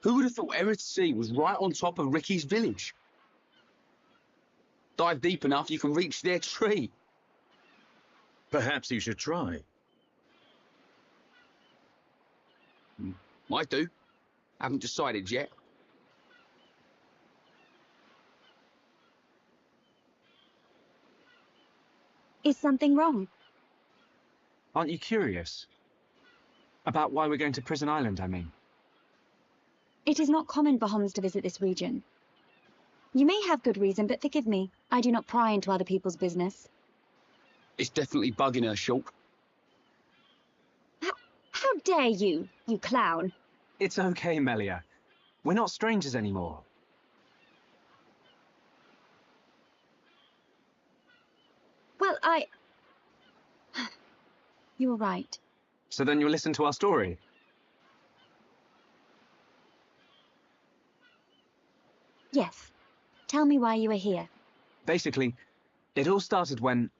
Who would have thought Erith Sea was right on top of Ricky's village? Dive deep enough, you can reach their tree. Perhaps you should try. Might do. Haven't decided yet. Is something wrong? Aren't you curious? About why we're going to Prison Island, I mean. It is not common for Homs to visit this region. You may have good reason, but forgive me. I do not pry into other people's business. It's definitely bugging her, Shulk. How dare you, you clown? It's okay, Melia. We're not strangers anymore. Well, You were right. So then you'll listen to our story? Yes. Tell me why you are here. Basically, it all started when...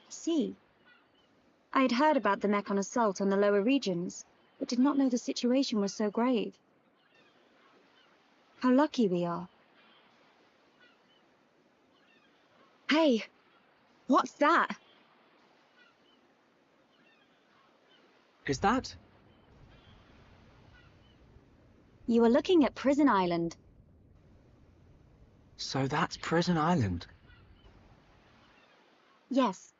See. I had heard about the Mechon assault on the lower regions, but did not know the situation was so grave. How lucky we are. Hey! What's that? Is that? You are looking at Prison Island. So that's Prison Island. Yes.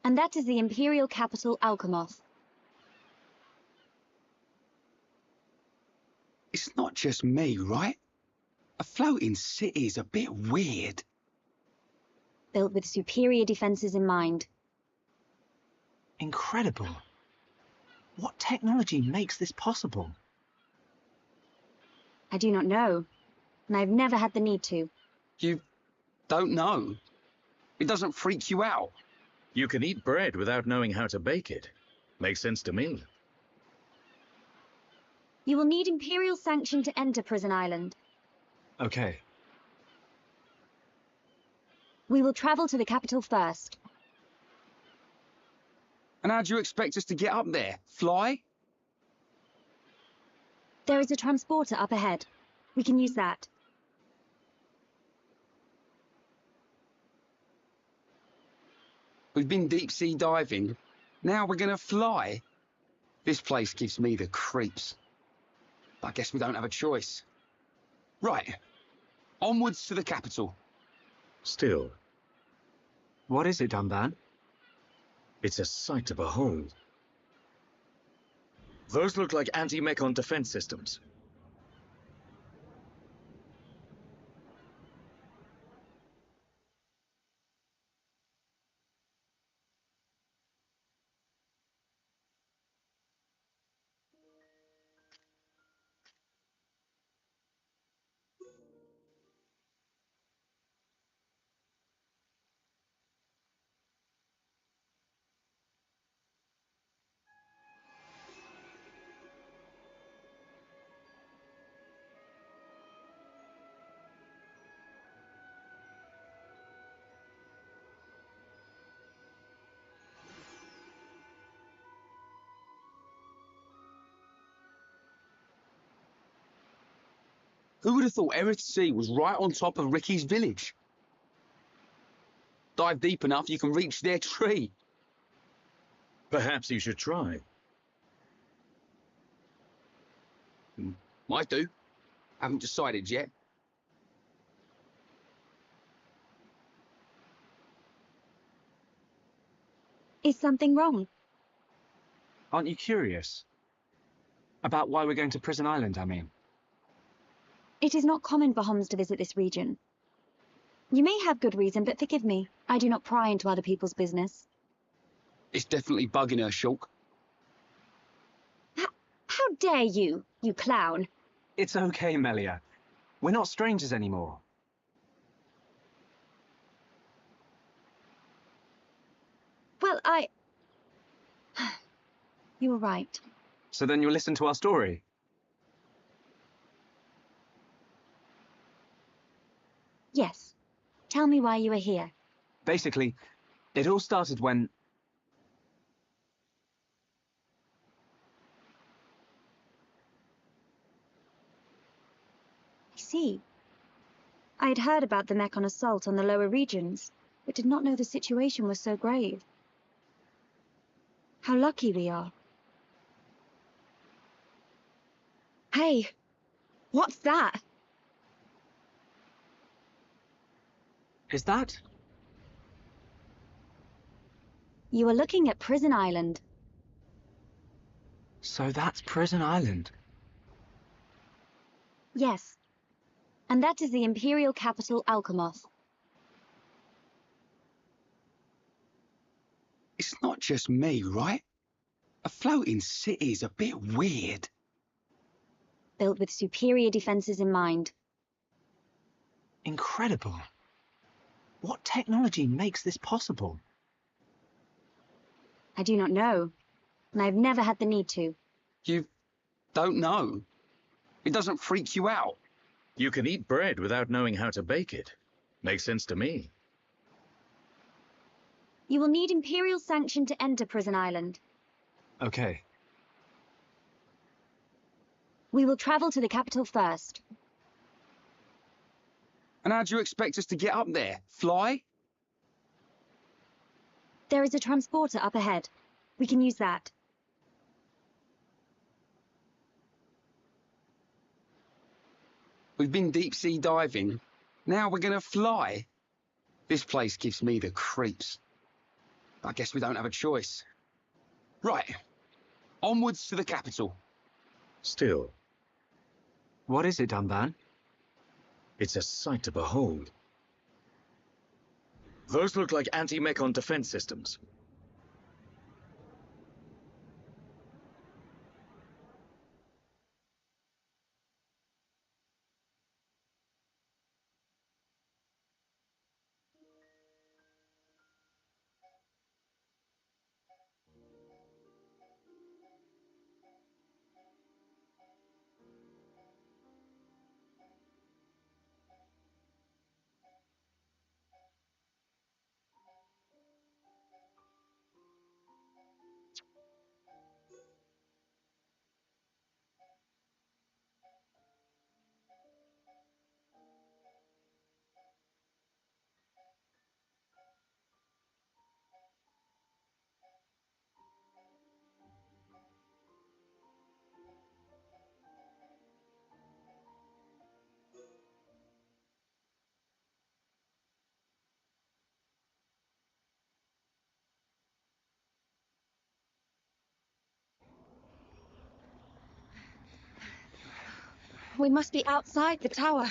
And that is the Imperial capital, Alchemoth. It's not just me, right? A floating city is a bit weird. Built with superior defenses in mind. Incredible. What technology makes this possible? I do not know, and I've never had the need to. You don't know? It doesn't freak you out? You can eat bread without knowing how to bake it. Makes sense to me. You will need Imperial sanction to enter Prison Island. Okay. We will travel to the capital first. And how do you expect us to get up there? Fly? There is a transporter up ahead. We can use that. We've been deep-sea diving. Now we're gonna fly? This place gives me the creeps. I guess we don't have a choice. Right. Onwards to the capital. Still, What is it, Dunban? it's a sight to behold. Those look like anti-Mechon defense systems. Who would have thought Erith Sea was right on top of Ricky's village? Dive deep enough, you can reach their tree. Perhaps you should try. Might do. Haven't decided yet. Is something wrong? Aren't you curious? About why we're going to Prison Island, I mean. It is not common for Homs to visit this region. You may have good reason, but forgive me. I do not pry into other people's business. It's definitely bugging her, Shulk. How dare you, you clown? It's okay, Melia. We're not strangers anymore. Well, You were right. So then you'll listen to our story? Yes. Tell me why you are here. Basically, It all started when... I see. I had heard about the Mechon assault on the lower regions, but did not know the situation was so grave. How lucky we are. Hey, what's that? Is that? You are looking at Prison Island. So that's Prison Island. Yes. And that is the Imperial capital, Alchemoth. It's not just me, right? A floating city's a bit weird. Built with superior defenses in mind. Incredible. What technology makes this possible? I do not know, and I've never had the need to. You don't know? It doesn't freak you out? You can eat bread without knowing how to bake it. Makes sense to me. You will need Imperial sanction to enter Prison Island. Okay. We will travel to the capital first. And how do you expect us to get up there? Fly? There is a transporter up ahead. We can use that. We've been deep-sea diving. Now we're gonna fly. This place gives me the creeps. I guess we don't have a choice. Right. Onwards to the capital. Still, What is it, Dunban? it's a sight to behold. Those look like anti-Mechon defense systems. We must be outside the tower.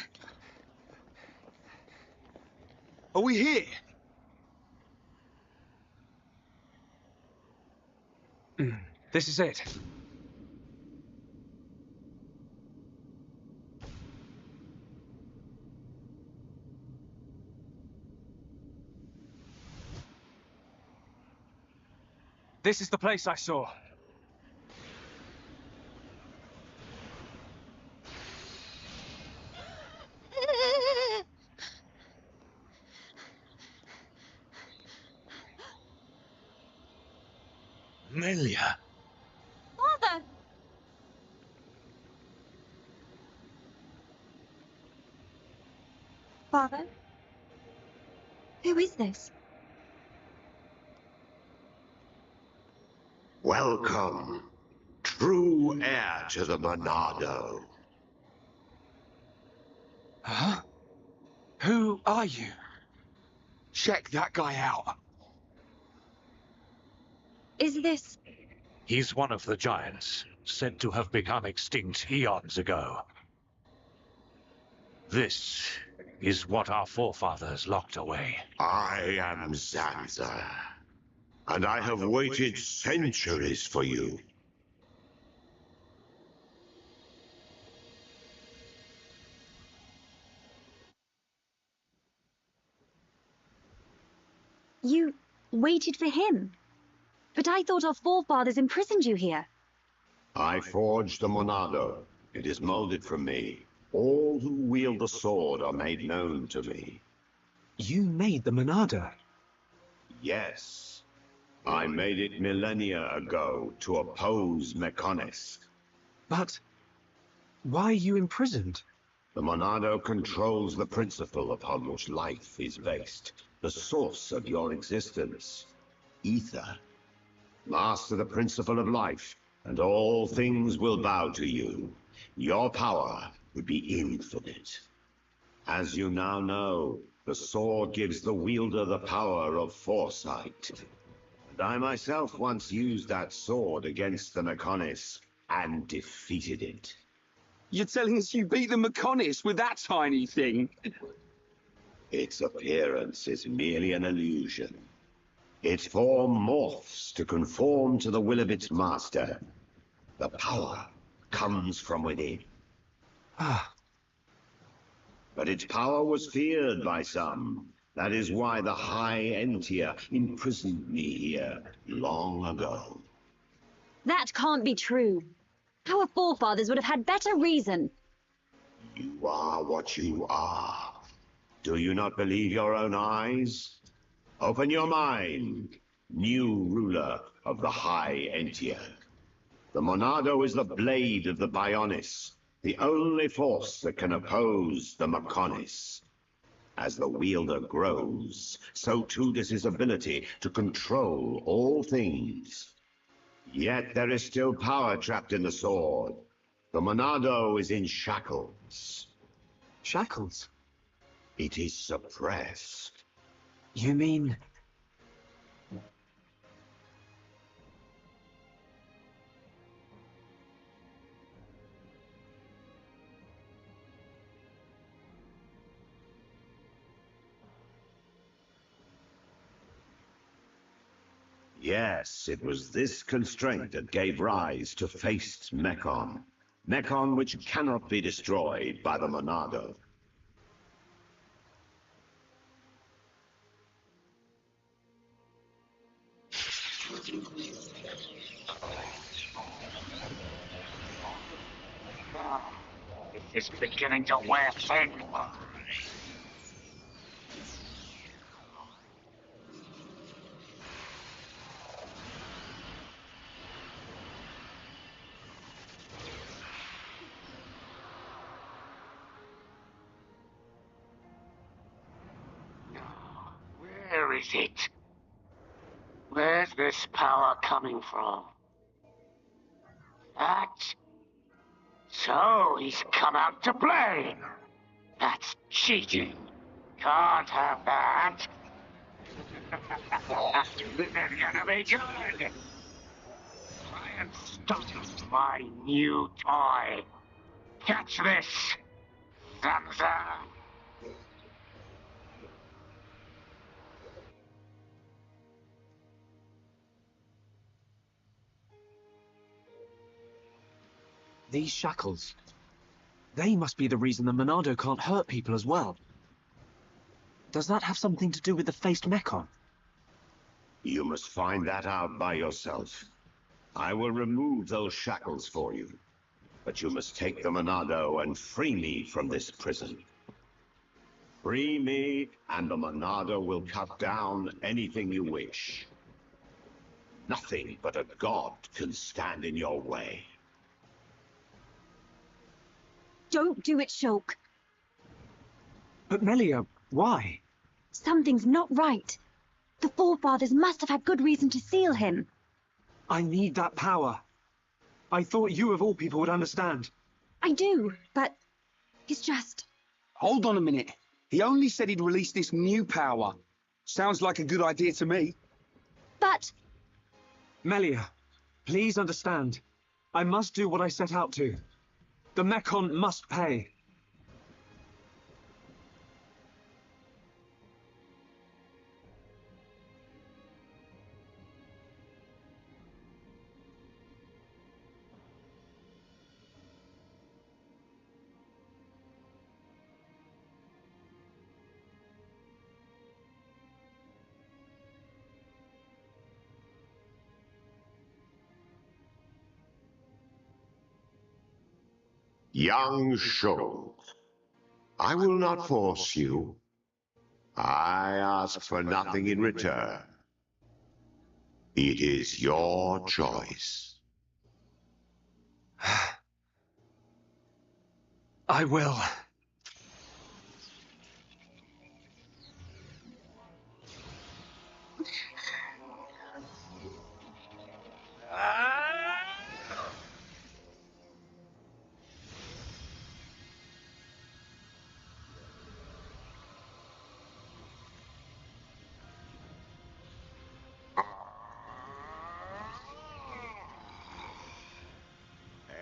Are we here? This is it. This is the place I saw. Melia. Father! Father? Who is this? Welcome, true heir to the Monado. Huh? Who are you? Check that guy out. Is this... He's one of the giants, said to have become extinct eons ago. This is what our forefathers locked away. I am Zanza, and I have waited centuries for you. You waited for him? But I thought our forefathers imprisoned you here. I forged the Monado. It is molded from me. All who wield the sword are made known to me. You made the Monado. Yes. I made it millennia ago to oppose Mechonis. But why are you imprisoned? The Monado controls the principle upon which life is based, the source of your existence, ether. Master the principle of life, and all things will bow to you. Your power would be infinite. As you now know, the sword gives the wielder the power of foresight. And I myself once used that sword against the Mechonis and defeated it. You're telling us you beat the Mechonis with that tiny thing? Its appearance is merely an illusion. Its form morphs to conform to the will of its master. The power comes from within. Ah, But its power was feared by some. That is why the High Entia imprisoned me here long ago. That can't be true. Our forefathers would have had better reason. You are what you are. Do you not believe your own eyes? Open your mind, new ruler of the High Entia. The Monado is the blade of the Bionis, the only force that can oppose the Mechonis. As the wielder grows, so too does his ability to control all things. Yet there is still power trapped in the sword. The Monado is in shackles. shackles? It is suppressed. You mean... Yes, it was this constraint that gave rise to Faced Mechon. Mechon which cannot be destroyed by the Monado. It's beginning to wear thin. Where is it? Where's this power coming from? That? So he's come out to play. That's cheating. Can't have that. The enemy good. Try and stop my new toy. Catch this, Sansa. These shackles... They must be the reason the Monado can't hurt people as well. Does that have something to do with the Faced Mechon? You must find that out by yourself. I will remove those shackles for you. But you must take the Monado and free me from this prison. Free me, and the Monado will cut down anything you wish. Nothing but a god can stand in your way. Don't do it, Shulk. But Melia, why? Something's not right. The forefathers must have had good reason to seal him. I need that power. I thought you of all people would understand. I do, but it's just... Hold on a minute. He only said he'd release this new power. Sounds like a good idea to me. But... Melia, please understand. I must do what I set out to. The Mechon must pay. Young Shul, I will not force you. I ask for nothing in return. It is your choice. I will.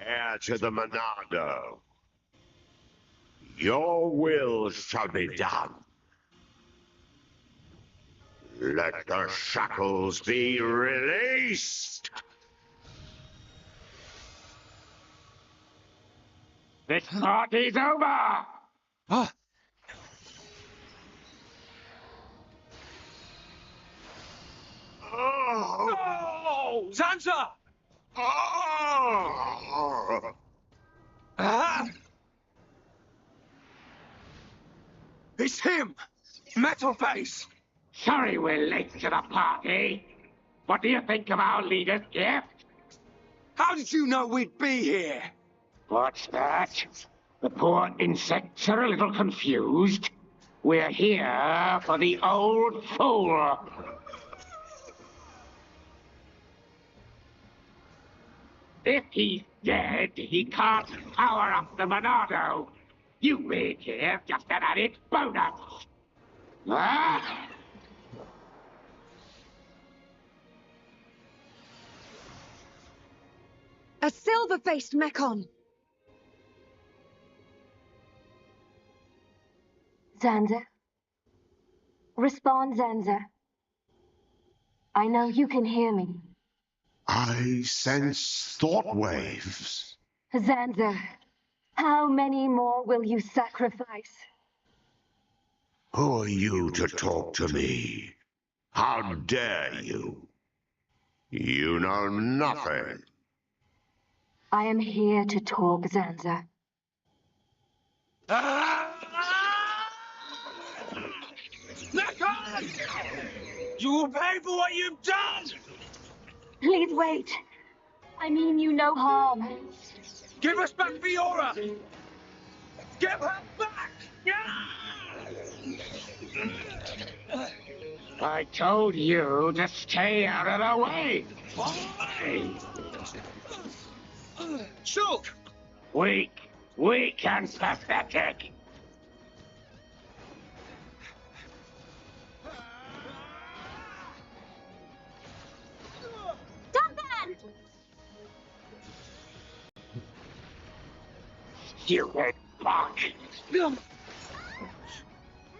Heir to the Monado. Your will shall be done. Let the shackles be released! This party's over! Ah! Oh! No! Zanza! Oh! Ah! It's him! Metalface! Sorry we're late to the party. What do you think of our leader's gift? How did you know we'd be here? What's that? The poor insects are a little confused. We're here for the old fool. If he's dead, he can't power up the Monado. You being here just an added bonus. Ah! A silver-faced Mechon! Zanza? Respond, Zanza. I know you can hear me. I sense thought waves. Zanza, how many more will you sacrifice? Who are you to talk to me? How dare you? You know nothing. I am here to talk, Zanza. Mechon! You will pay for what you've done! Please wait. I mean you no harm. Give us back Fiora! Give her back! I told you to stay out of the way. Shulk! Weak and pathetic. Dunban! Stupid buck.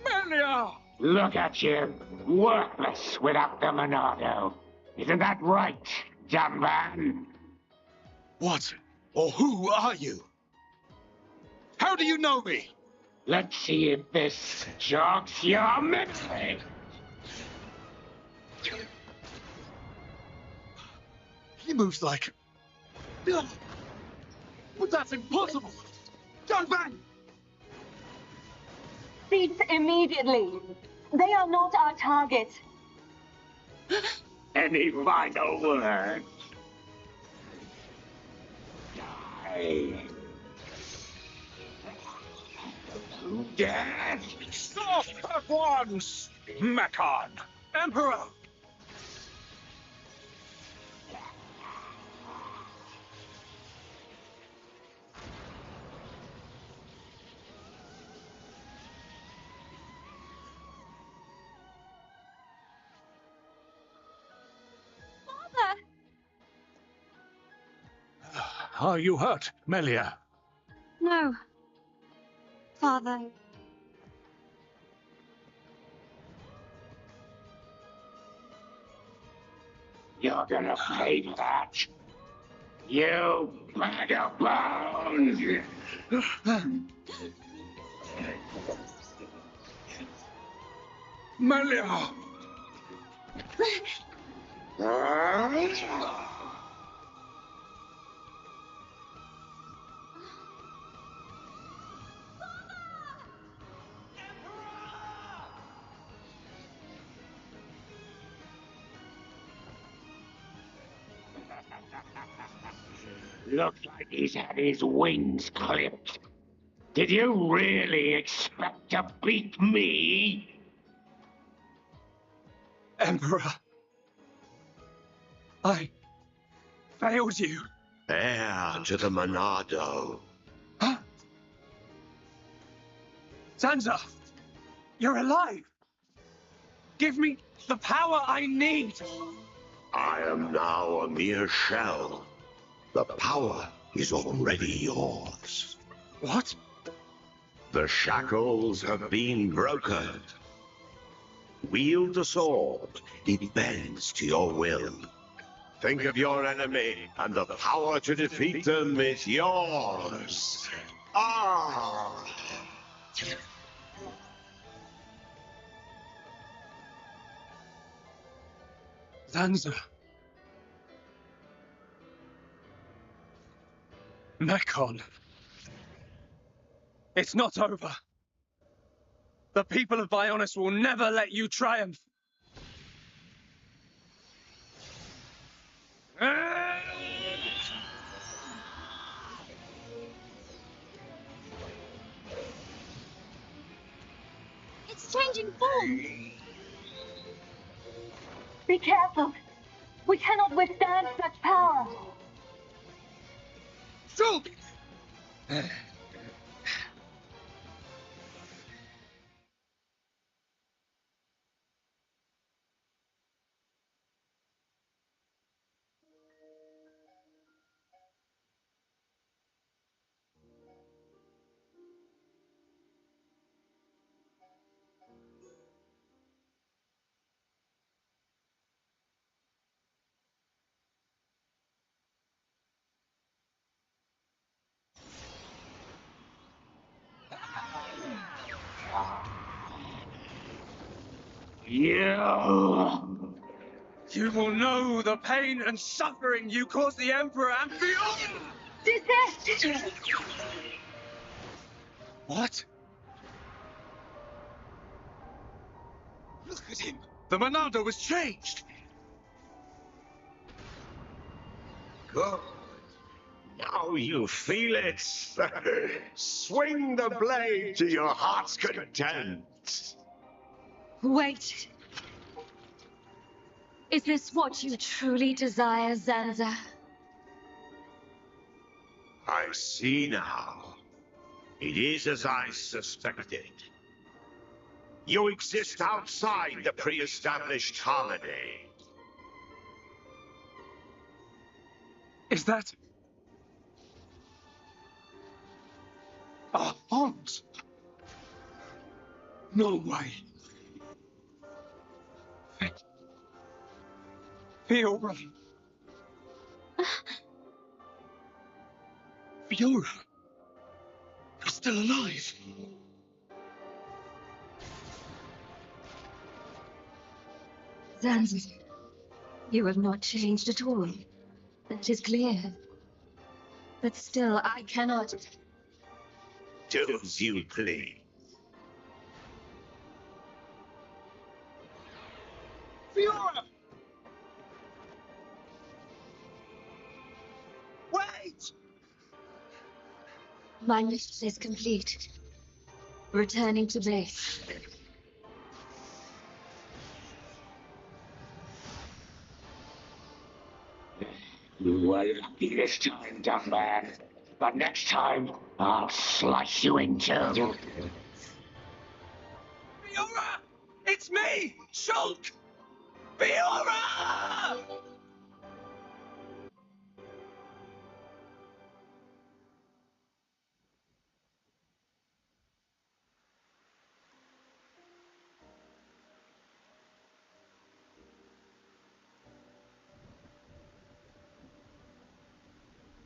Melia! Look at you, worthless without the Monado. Isn't that right, Dunban? What or who are you? How do you know me? Let's see if this jogs your memory. He moves like... But that's impossible! Dunban! Cease immediately. They are not our target. Any final words? Die. Death. Stop at once! Mechon! Emperor! Father! Are you hurt, Melia? No. Father. You're gonna pay for that. You bag of bones! Melia! Looks like he's had his wings clipped. Did you really expect to beat me? Emperor, I failed you. Heir to the Monado. Huh? Sansa, you're alive. Give me the power I need. I am now a mere shell. The power is already yours. What? The shackles have been broken. Wield the sword. It bends to your will. Think of your enemy, and the power to defeat them is yours. Ah! Sansa. Mekon. It's not over. The people of Bionis will never let you triumph. It's changing form! Be careful. We cannot withstand such power. Shulk! You will know the pain and suffering you caused the Emperor and beyond! Desist! What? Look at him! The Monado was changed! Good. Now you feel it. Swing the blade to your heart's content. Wait. Is this what you truly desire, Zanza? I see now. It is as I suspected. You exist outside the pre-established harmony. Is that... a haunt? No way. Fiora. Fiora. You're still alive. Zanza, you have not changed at all. That is clear. But still, I cannot... Do as you please. Fiora! Wait! My mission is complete. Returning to base. You were lucky this time, dumb man. But next time, I'll slice you in two. Fiora! It's me! Shulk! Fiora!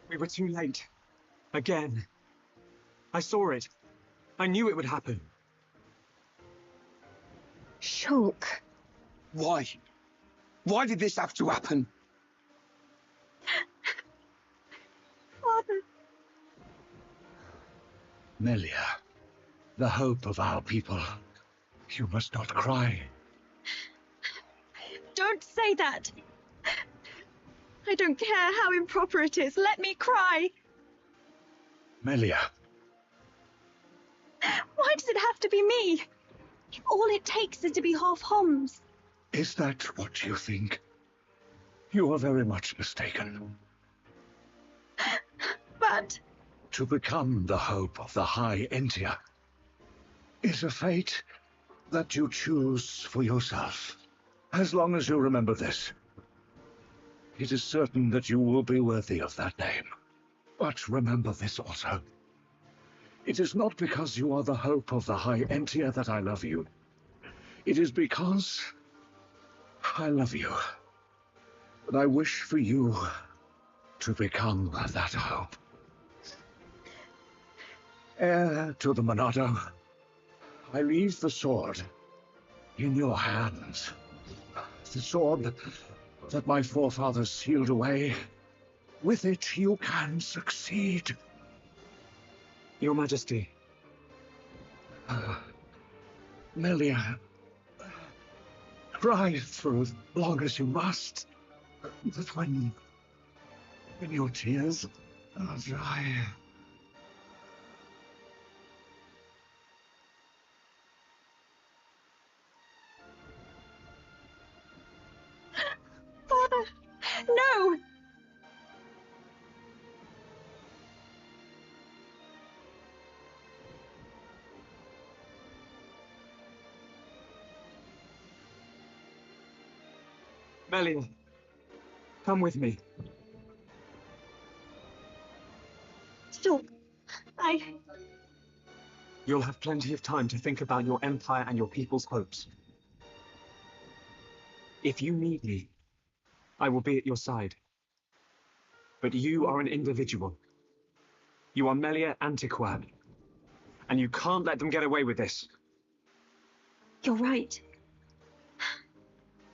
We were too late. Again. I saw it. I knew it would happen. Shulk. Why? Why did this have to happen? Father. Melia, the hope of our people. You must not cry. Don't say that. I don't care how improper it is. Let me cry. Melia, Why does it have to be me? If all it takes is to be half Homs. is that what you think? You are very much mistaken. But To become the hope of the High Entia is a fate that you choose for yourself. As long as you remember this, it is certain that you will be worthy of that name. But remember this also. It is not because you are the hope of the High Entia that I love you. It is because I love you. And I wish for you to become that hope. Heir to the Monado, I leave the sword in your hands. The sword that my forefathers sealed away. With it, you can succeed. Your Majesty. Melia, cry for as long as you must. But when your tears are dry... Father, no! Melia, come with me. Stop. You'll have plenty of time to think about your empire and your people's hopes. If you need me, I will be at your side. But you are an individual. You are Melia Antiquad. And you can't let them get away with this. You're right.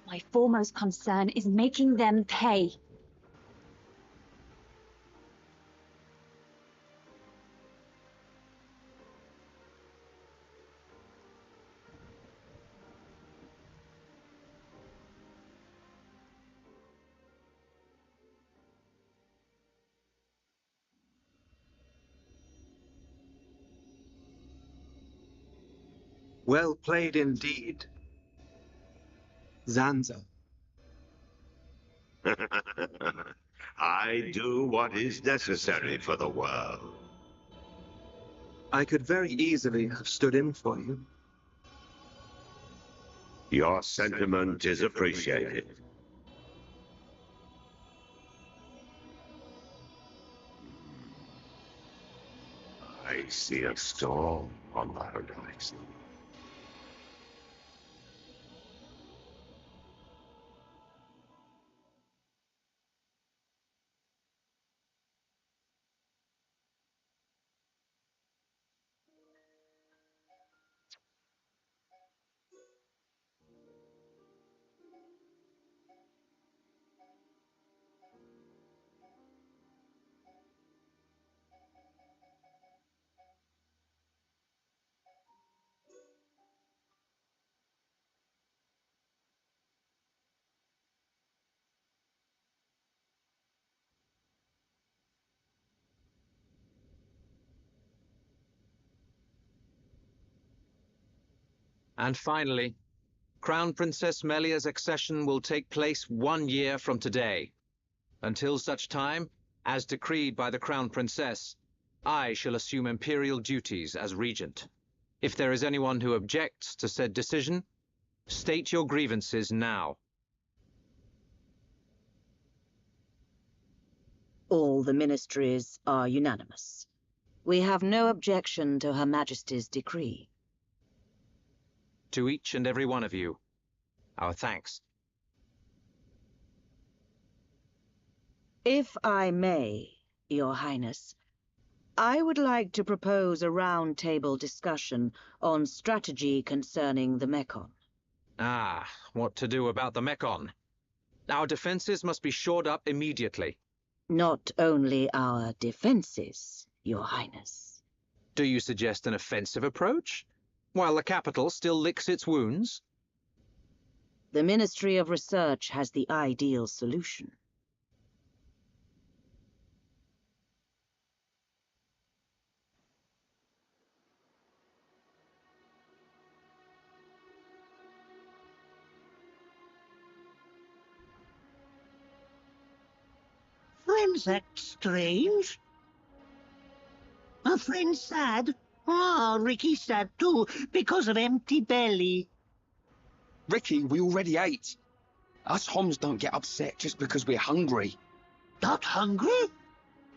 My foremost concern is making them pay. Well played indeed. Zanza. I do what is necessary for the world. I could very easily have stood in for you. Your sentiment is appreciated. I see a storm on the horizon. And finally, Crown Princess Melia's accession will take place 1 year from today. Until such time, as decreed by the Crown Princess, I shall assume imperial duties as regent. If there is anyone who objects to said decision, state your grievances now. All the ministries are unanimous. We have no objection to Her Majesty's decree. To each and every one of you, our thanks. If I may, Your Highness, I would like to propose a round-table discussion on strategy concerning the Mekon. Ah, what to do about the Mekon? Our defenses must be shored up immediately. Not only our defenses, Your Highness. Do you suggest an offensive approach, while the capital still licks its wounds? The Ministry of Research has the ideal solution. friends act strange. Our friend's sad. Ah, Ricky's sad too, because of empty belly. Ricky, we already ate. Us Homs don't get upset just because we're hungry. Not hungry?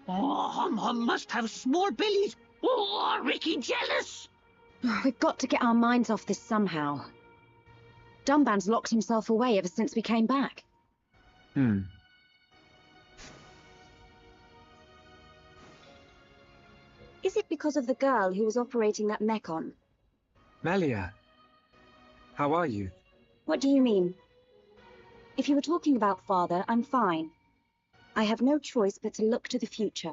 Oh, Hom must have small bellies. Oh, Ricky jealous. We've got to get our minds off this somehow. Dunban's locked himself away ever since we came back. Is it because of the girl who was operating that mech-on? Melia, how are you? What do you mean? If you were talking about father, I'm fine. I have no choice but to look to the future.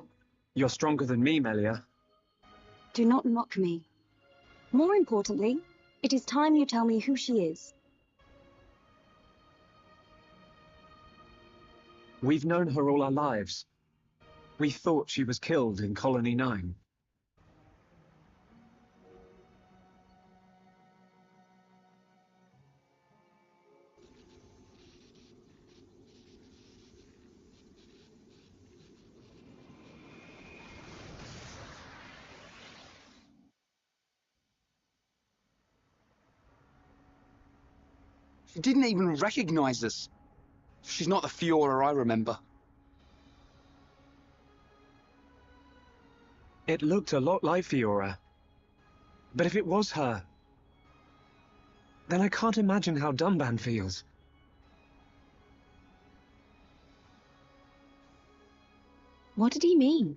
You're stronger than me, Melia. Do not mock me. More importantly, it is time you tell me who she is. We've known her all our lives. We thought she was killed in Colony 9. She didn't even recognize us. She's not the Fiora I remember. It looked a lot like Fiora. But if it was her, then I can't imagine how Dunban feels. What did he mean?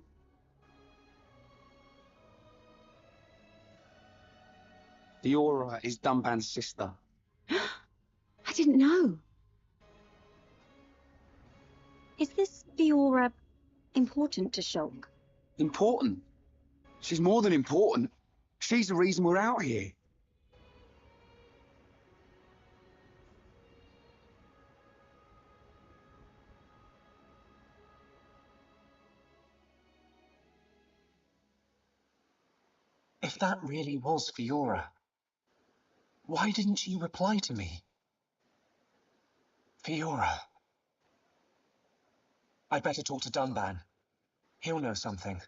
Fiora is Dunban's sister. I didn't know. Is this Fiora important to Shulk? Important? She's more than important. She's the reason we're out here. If that really was Fiora, why didn't she reply to me? Fiora. I'd better talk to Dunban. He'll know something.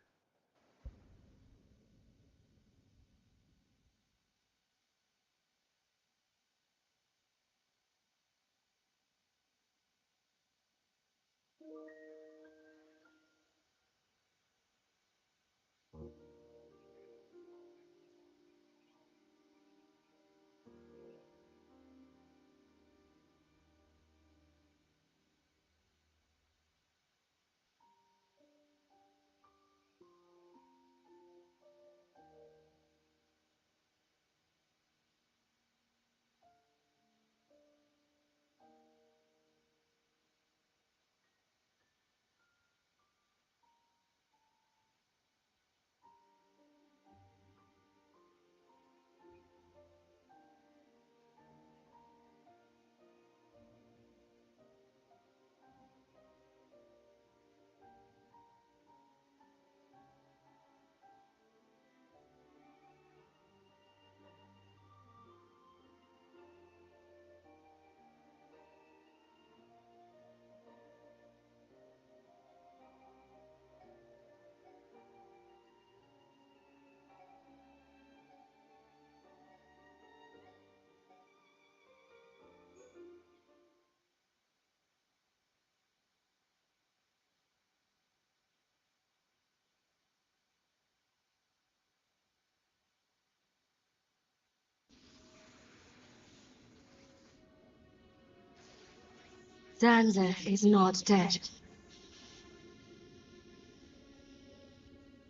Zanza is not dead.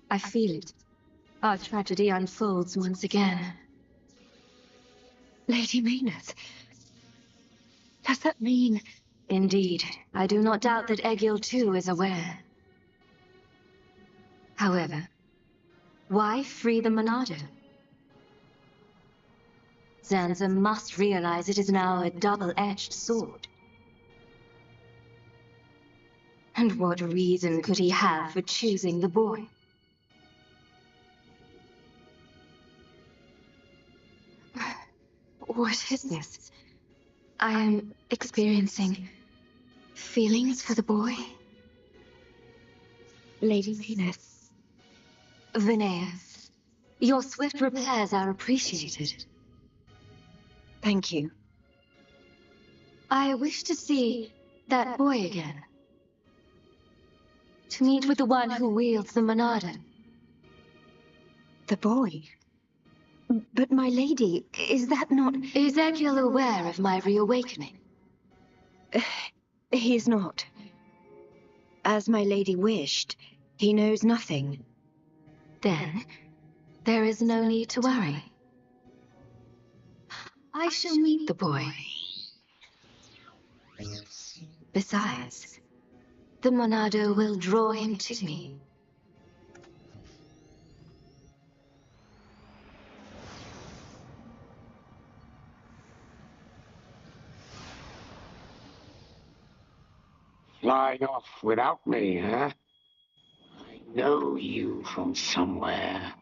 I feel it. Our tragedy unfolds once again. Lady Maynard. Does that mean... Indeed, I do not doubt that Egil too is aware. However, why free the Monado? Zanza must realize it is now a double-edged sword. And what reason could he have for choosing the boy? What is this? I am experiencing feelings for the boy. Lady Venus. Vinea, your swift repairs are appreciated. Thank you. I wish to see that boy again. To meet with the one who wields the Monado. The boy? But my lady, is that not... Is Egil aware of my reawakening? He is not. As my lady wished, he knows nothing. Then, there is no need to worry. I shall meet the boy. Besides, the Monado will draw him to me. Flying off without me, huh? I know you from somewhere.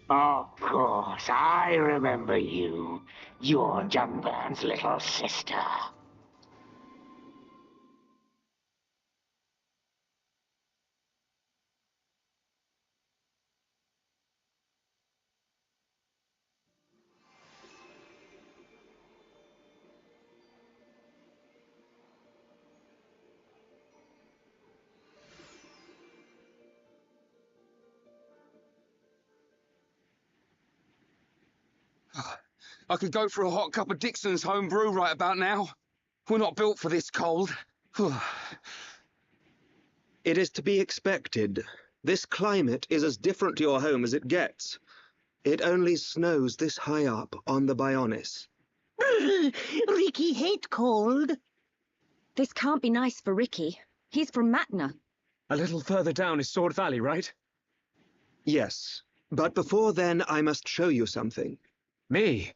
Of course, I remember you. You're Junburn's little sister. I could go for a hot cup of Dixon's home brew right about now. We're not built for this cold. It is to be expected. This climate is as different to your home as it gets. It only snows this high up on the Bionis. Ricky hate cold. This can't be nice for Ricky. He's from Matna. A little further down is Sword Valley, right? Yes, but before then I must show you something. Me?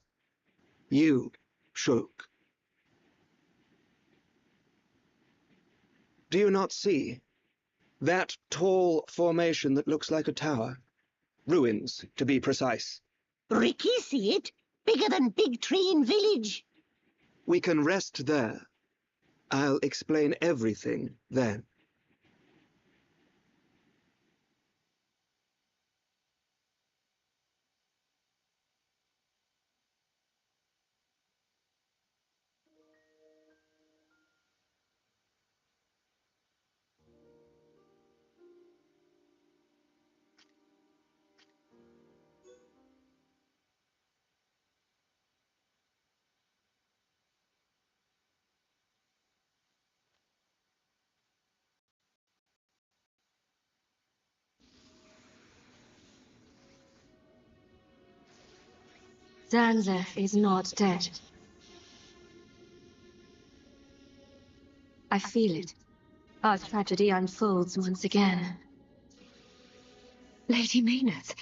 You, Shulk. Do you not see? That tall formation that looks like a tower. Ruins, to be precise. Ricky see it? Bigger than Big Tree in Village. We can rest there. I'll explain everything then. Zanza is not dead. I feel it. Our tragedy unfolds once again. Lady Maynard.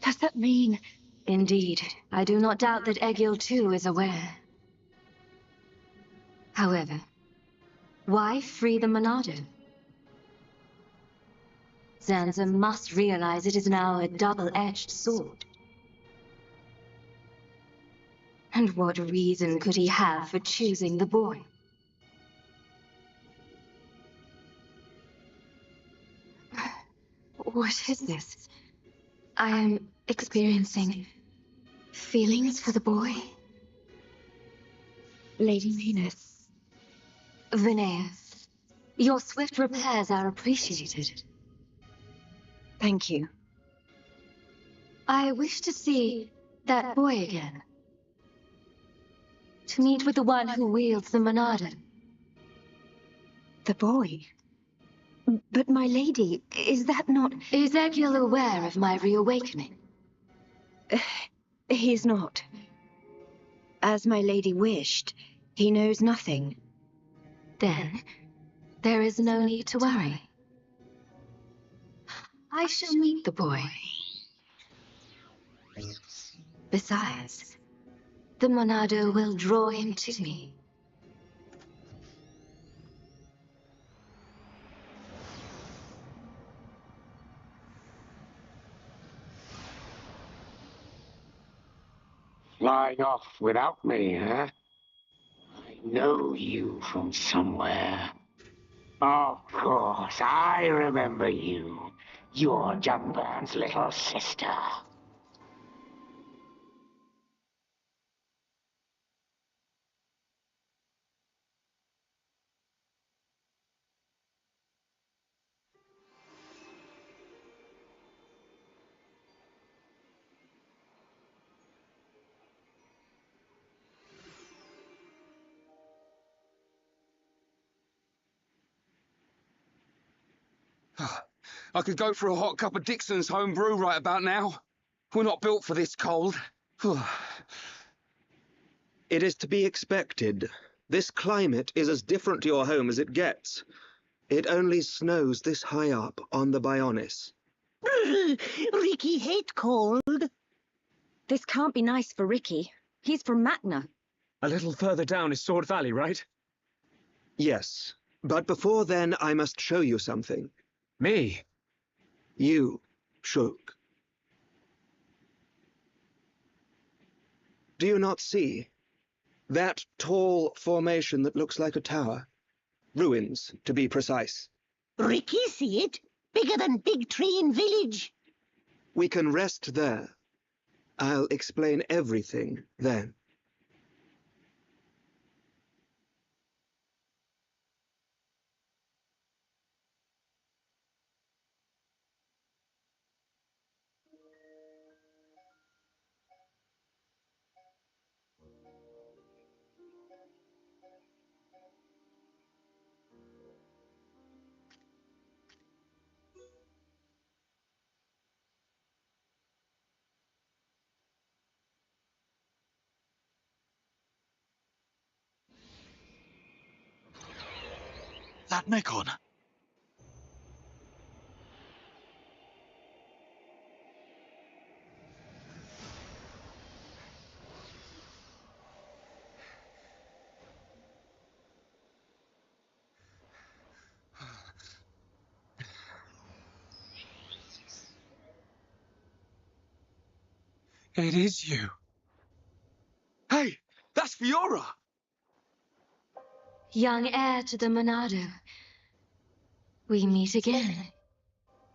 Does that mean... Indeed, I do not doubt that Egil too is aware. However, why free the Monado? Zanza must realize it is now a double-edged sword. And what reason could he have for choosing the boy? What is this? I am experiencing feelings for the boy. Lady Venus. Vinea, your swift repairs are appreciated. Thank you. I wish to see that boy again. To meet with the one who wields the Monado. The boy? But my lady, is that not... Is Egil aware of my reawakening? He is not. As my lady wished, he knows nothing. Then, there is no need to worry. I shall meet the boy. Besides, the Monado will draw him to me. Flying off without me, huh? I know you from somewhere. Of course, I remember you. You're Junburn's little sister. I could go for a hot cup of Dixon's home brew right about now. We're not built for this cold. It is to be expected. This climate is as different to your home as it gets. It only snows this high up on the Bionis. Ricky hate cold. This can't be nice for Ricky. He's from Matna. A little further down is Sword Valley, right? Yes, but before then I must show you something. Me? You, Shulk. Do you not see? That tall formation that looks like a tower? Ruins, to be precise. Ricky see it? Bigger than Big Tree in Village. We can rest there. I'll explain everything then. That Mekon. It is you. Hey, that's Fiora! Young heir to the Monado. We meet again.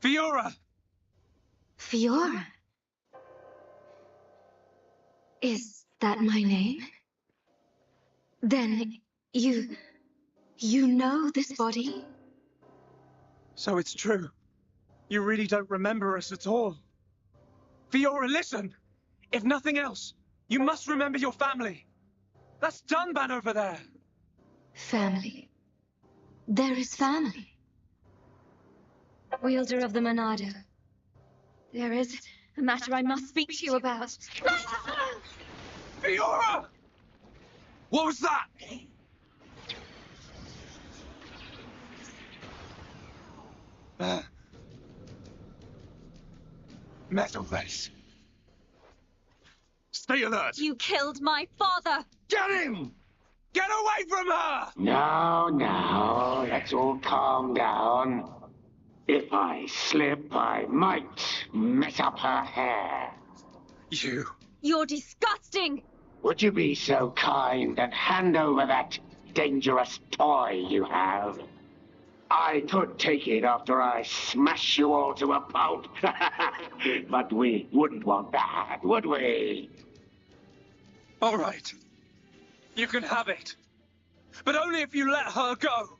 Fiora! Fiora? Is that my name? Then you know this body? So it's true. You really don't remember us at all. Fiora, listen! If nothing else, you must remember your family. That's Dunban over there. Family. There is family. Wielder of the Monado. There is a matter I must speak to you about. Fiora! What was that? Metal face. Stay alert! You killed my father! Get him! Get away from her! Now, let's all calm down. If I slip, I might mess up her hair. You. You're disgusting! Would you be so kind and hand over that dangerous toy you have? I could take it after I smash you all to a pulp. But we wouldn't want that, would we? All right. You can have it. But only if you let her go.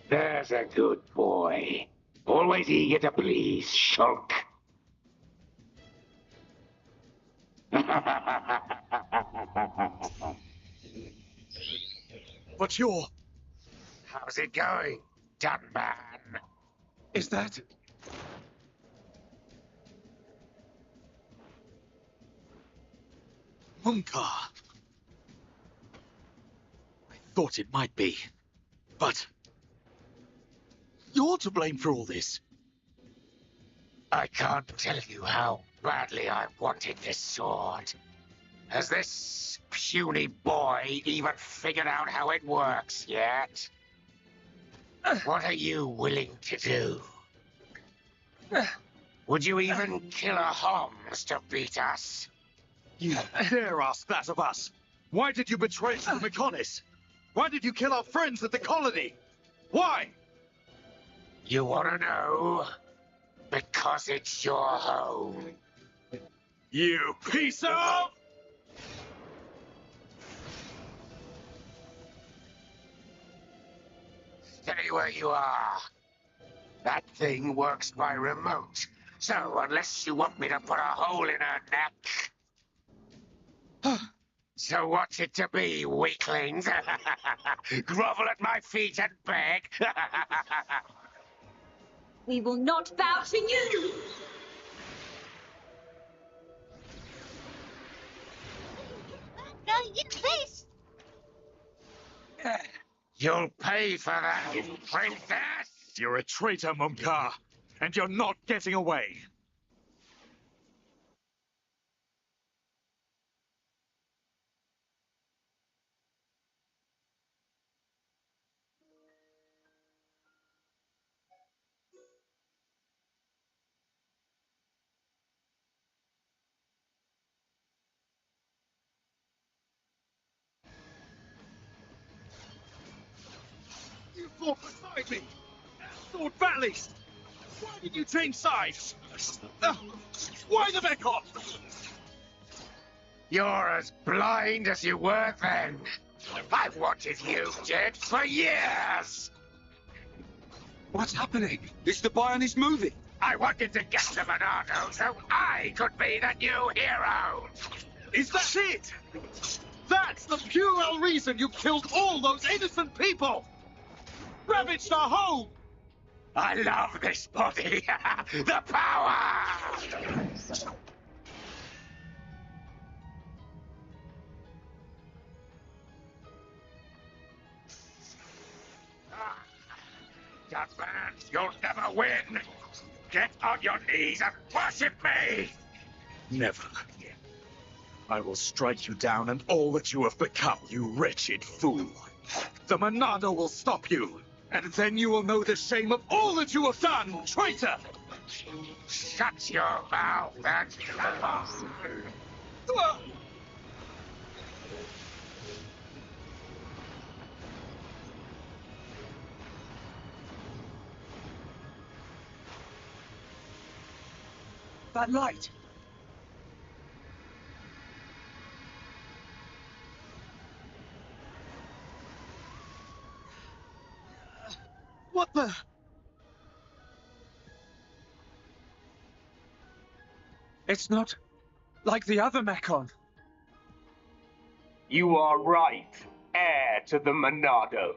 There's a good boy. Always eager to please, Shulk. But you're... How's it going, Dunban? Is that... Munkar? I thought it might be. But... you're to blame for all this. I can't tell you how badly I wanted this sword. Has this puny boy even figured out how it works yet? What are you willing to do? Would you even kill a Homs to beat us? You dare ask that of us? Why did you betray us to the Mechonis? Why did you kill our friends at the colony? Why? You want to know? Because it's your home. You piece of... Stay where you are. That thing works by remote. So unless you want me to put a hole in her neck... So what's it to be, weaklings? Grovel at my feet and beg? We will not bow to you! Please! You'll pay for that, princess! You're a traitor, Mumka, and you're not getting away. You fought beside me! Sword valleys! Why did you change sides? Why the Mekon? You're as blind as you were then. I've wanted you dead for years! What's happening? Is the Bionis moving? I wanted to get to Monardo so I could be the new hero! Is that it? That's the puerile reason you killed all those innocent people! Ravaged our home! I love this body! The power! Young man, you'll never win! Get on your knees and worship me! Never. I will strike you down and all that you have become, you wretched fool. The Monado will stop you, and then you will know the shame of all that you have done, traitor! Shut your mouth and... That light! What the... It's not like the other Mekon. You are right, heir to the Monado.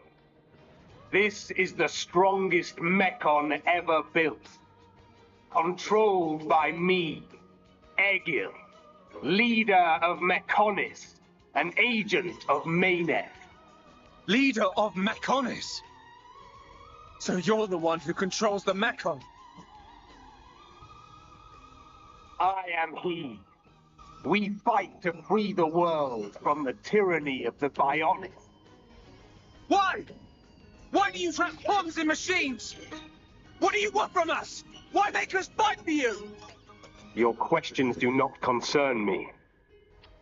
This is the strongest Mekon ever built. Controlled by me, Egil, leader of Mechonis, an agent of Mayneth. Leader of Mechonis? So you're the one who controls the Mekon? I am he. We fight to free the world from the tyranny of the Bionis. Why? Why do you trap bombs in machines? What do you want from us? Why make us fight for you? Your questions do not concern me.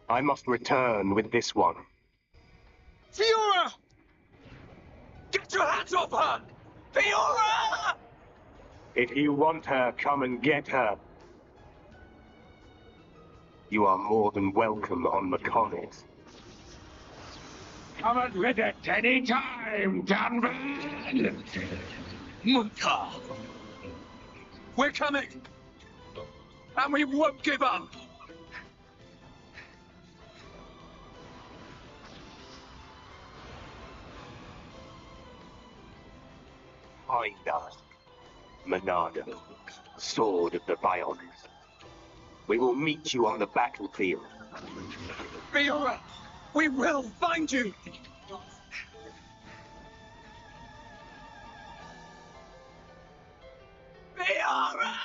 I must return with this one. Fiora! Get your hands off her! Fiora! If you want her, come and get her. You are more than welcome on Mechonis. Come and rid it any time, Danville! Munka! We're coming! And we won't give up! Find us, Monado, sword of the Bionis. We will meet you on the battlefield. Fiora! We will find you! Fiora!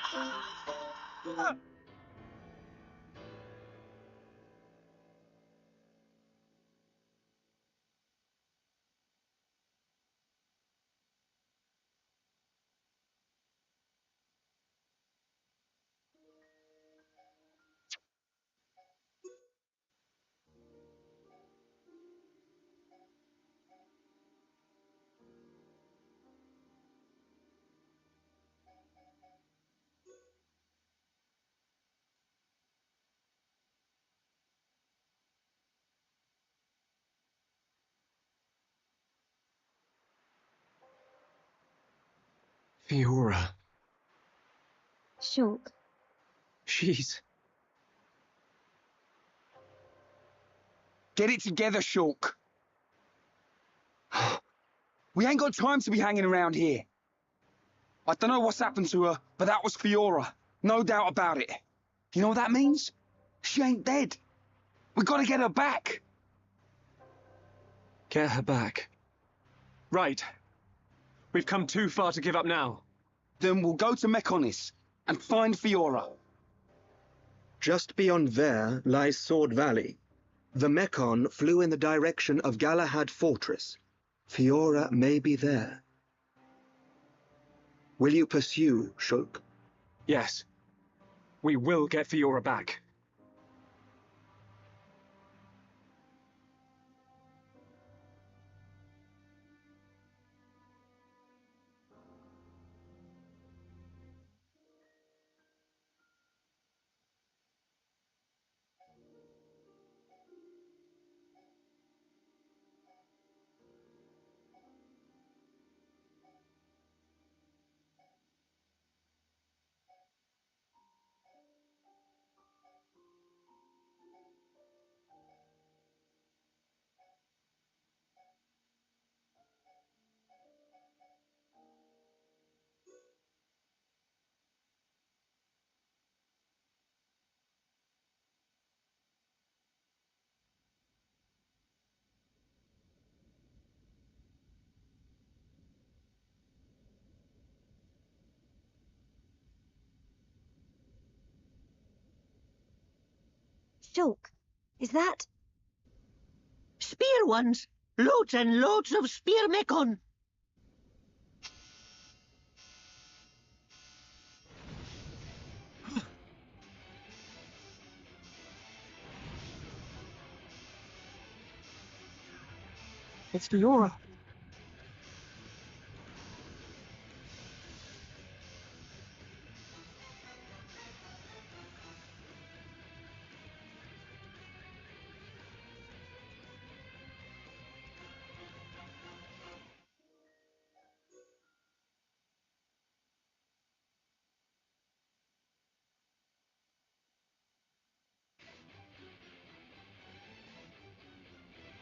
Fiora. Shulk. She's... Get it together, Shulk. We ain't got time to be hanging around here. I don't know what's happened to her, but that was Fiora. No doubt about it. You know what that means? She ain't dead. We gotta get her back. Get her back. Right. We've come too far to give up now. Then we'll go to Mechonis and find Fiora. Just beyond there lies Sword Valley. The Mechon flew in the direction of Galahad Fortress. Fiora may be there. Will you pursue, Shulk? Yes. We will get Fiora back. Shulk, is that... Spear ones. Loads and loads of spear mechon. It's Fiora.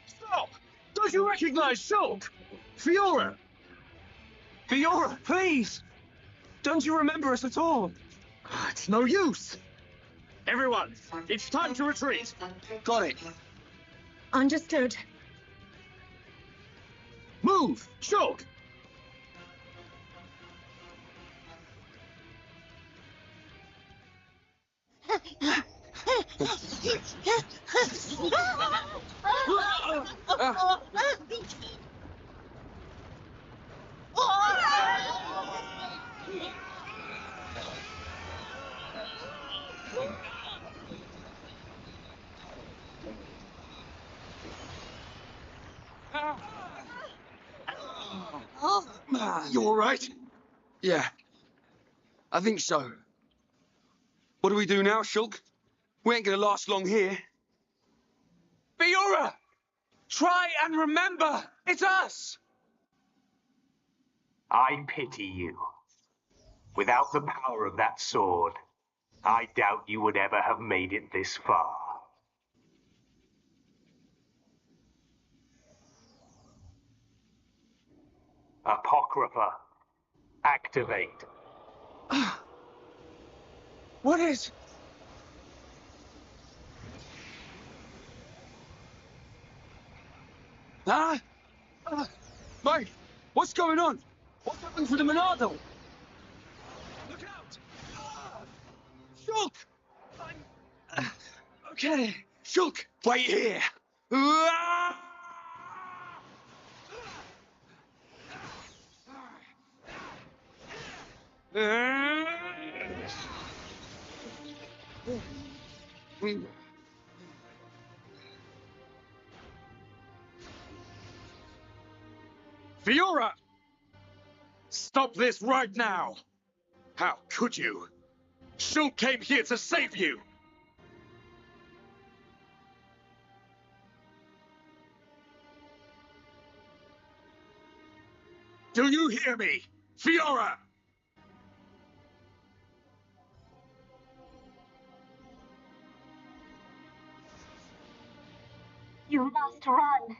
Stop! Don't you recognize Shulk? Fiora! Fiora, please! Don't you remember us at all? It's no use! Everyone, it's time to retreat! Got it. Understood. Move! Shulk! You all right? Yeah, I think so. What do we do now, Shulk? We ain't gonna last long here. Fiora! Try and remember! It's us! I pity you. Without the power of that sword, I doubt you would ever have made it this far. Apocrypha, activate. What is... Huh? Mate, what's going on? What's happened to the Monado? Look out! Shulk! I'm... okay. Shulk, wait here. Fiora! Stop this right now! How could you? Shulk came here to save you! Do you hear me? Fiora! You must run.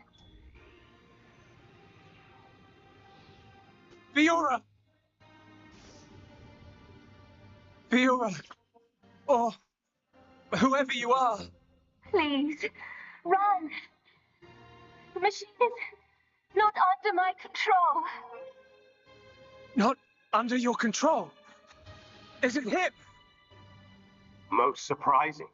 Fiora! Fiora! Or whoever you are. Please, run. The machine is not under my control. Not under your control. Is it him? Most surprising.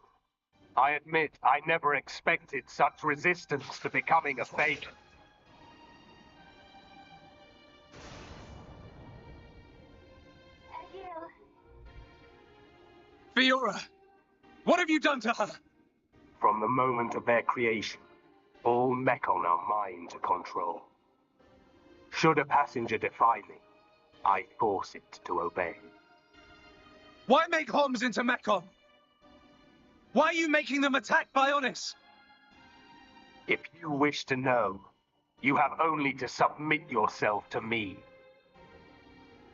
I admit I never expected such resistance to becoming a fake. Fiora! What have you done to her? From the moment of their creation, all Mechon are mine to control. Should a passenger defy me, I force it to obey. Why make Homs into Mechon? Why are you making them attack Bionis? If you wish to know, you have only to submit yourself to me.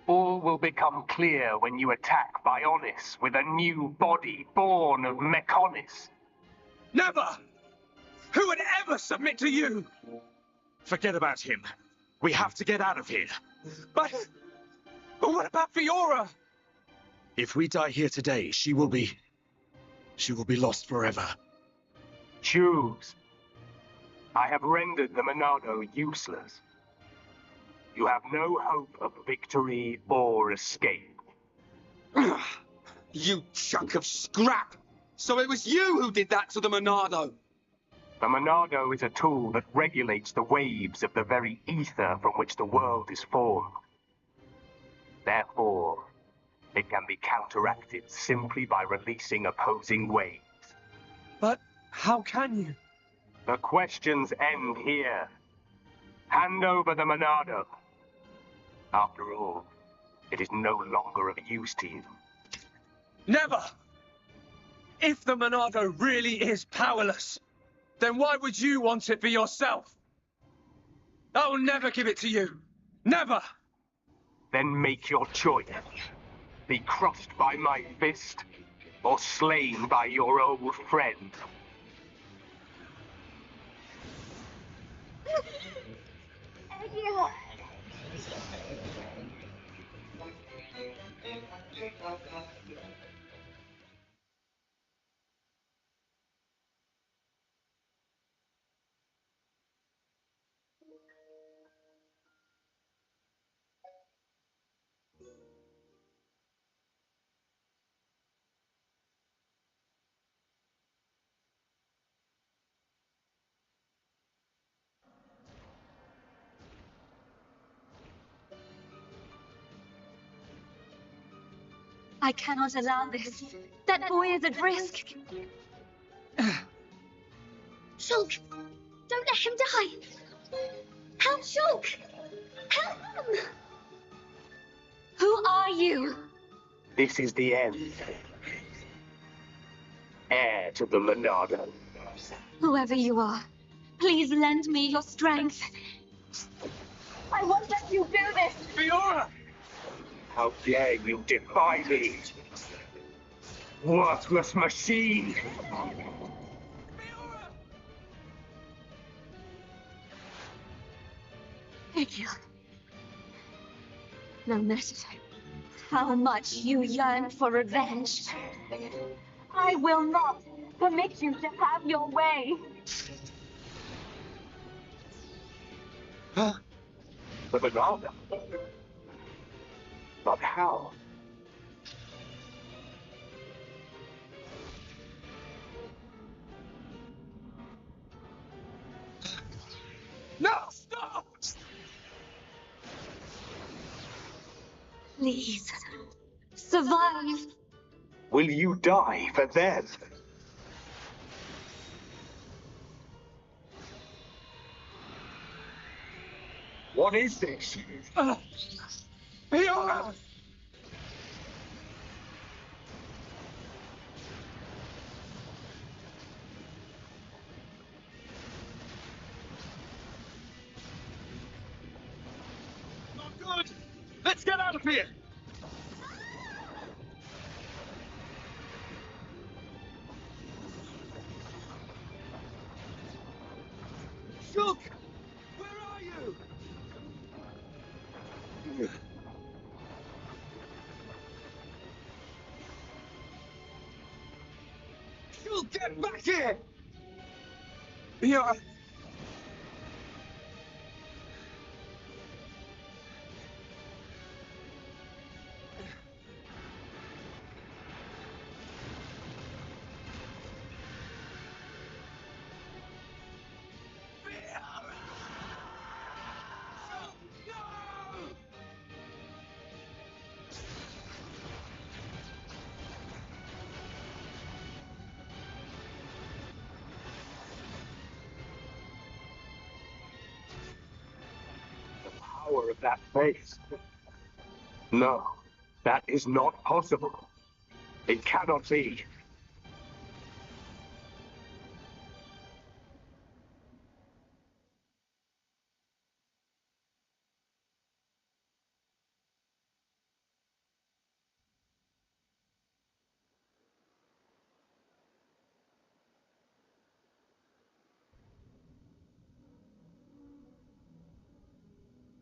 All will become clear when you attack Bionis with a new body born of Mechonis. Never! Who would ever submit to you? Forget about him. We have to get out of here. But what about Fiora? If we die here today, she will be lost forever. Choose. I have rendered the Monado useless. You have no hope of victory or escape. You chunk of scrap! So it was you who did that to the Monado! The Monado is a tool that regulates the waves of the very ether from which the world is formed. Therefore, it can be counteracted simply by releasing opposing waves. But how can you? The questions end here. Hand over the Monado. After all, it is no longer of use to you. Never! If the Monado really is powerless, then why would you want it for yourself? I will never give it to you. Never! Then make your choice. Be crushed by my fist, or slain by your old friend. I cannot allow this. That boy is at risk. Shulk, don't let him die. Help Shulk. Help him. Who are you? This is the end. Heir to the Monado. Whoever you are, please lend me your strength. I won't let you do this. Fiora! How dare you defy me? Worthless machine! Egil. No matter how much you yearn for revenge, I will not permit you to have your way. Huh? The Monado? But how? No, stop! Please, survive. Will you die for them? What is this? Fiora! Not good! Let's get out of here! You'll get back here! Yeah. Power of that face. No, that is not possible. It cannot be.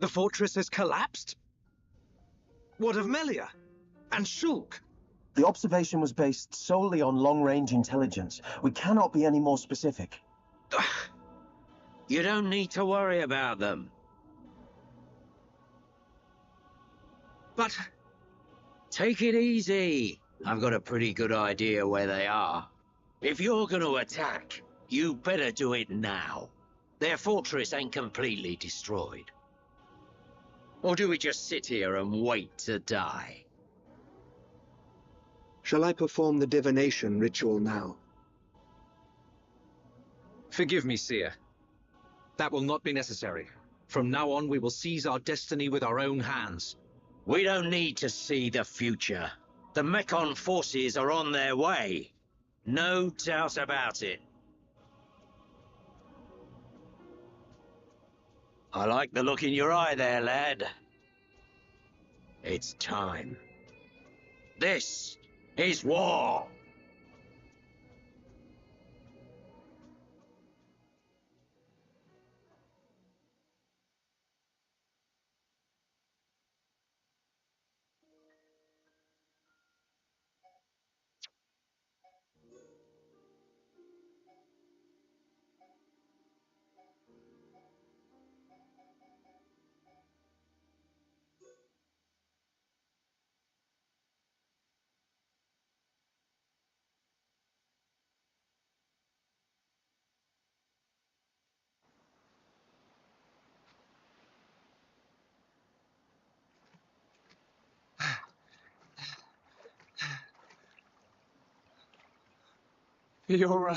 The fortress has collapsed? What of Melia? And Shulk? The observation was based solely on long-range intelligence. We cannot be any more specific. You don't need to worry about them. But... Take it easy. I've got a pretty good idea where they are. If you're going to attack, you better do it now. Their fortress ain't completely destroyed. Or do we just sit here and wait to die? Shall I perform the divination ritual now? Forgive me, Seer. That will not be necessary. From now on, we will seize our destiny with our own hands. We don't need to see the future. The Mekon forces are on their way. No doubt about it. I like the look in your eye there, lad. It's time. This is war! Fiora.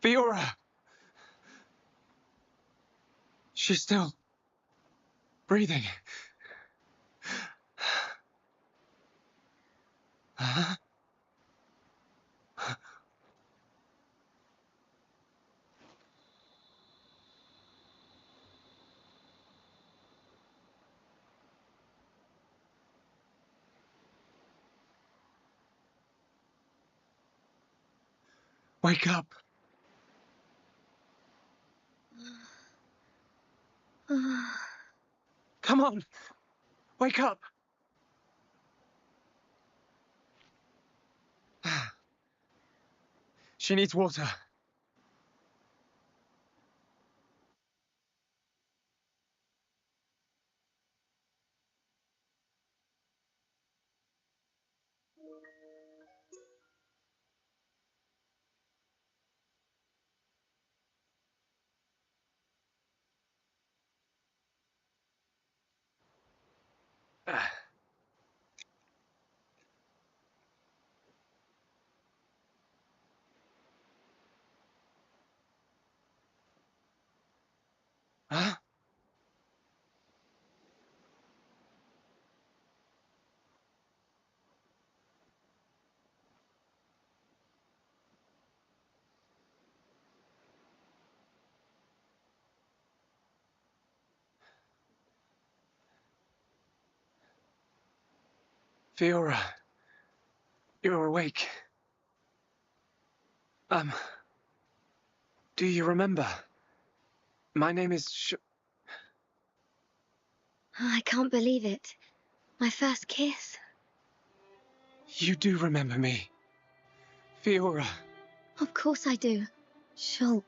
Fiora! She's still breathing. Huh? Wake up. Come on. Wake up. She needs water. Huh? Fiora, you're awake. Do you remember? My name is I can't believe it. My first kiss. You do remember me. Fiora. Of course I do. Shulk.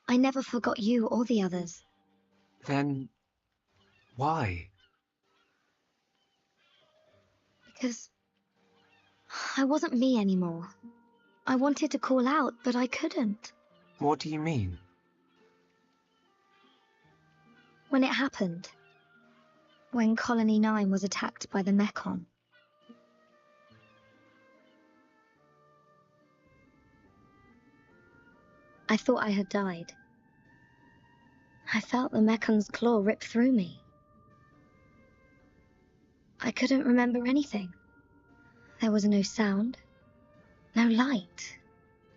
I never forgot you or the others. Then why? Because I wasn't me anymore. I wanted to call out, but I couldn't. What do you mean? When it happened, when Colony 9 was attacked by the Mechon, I thought I had died. I felt the Mechon's claw rip through me. I couldn't remember anything. There was no sound, no light,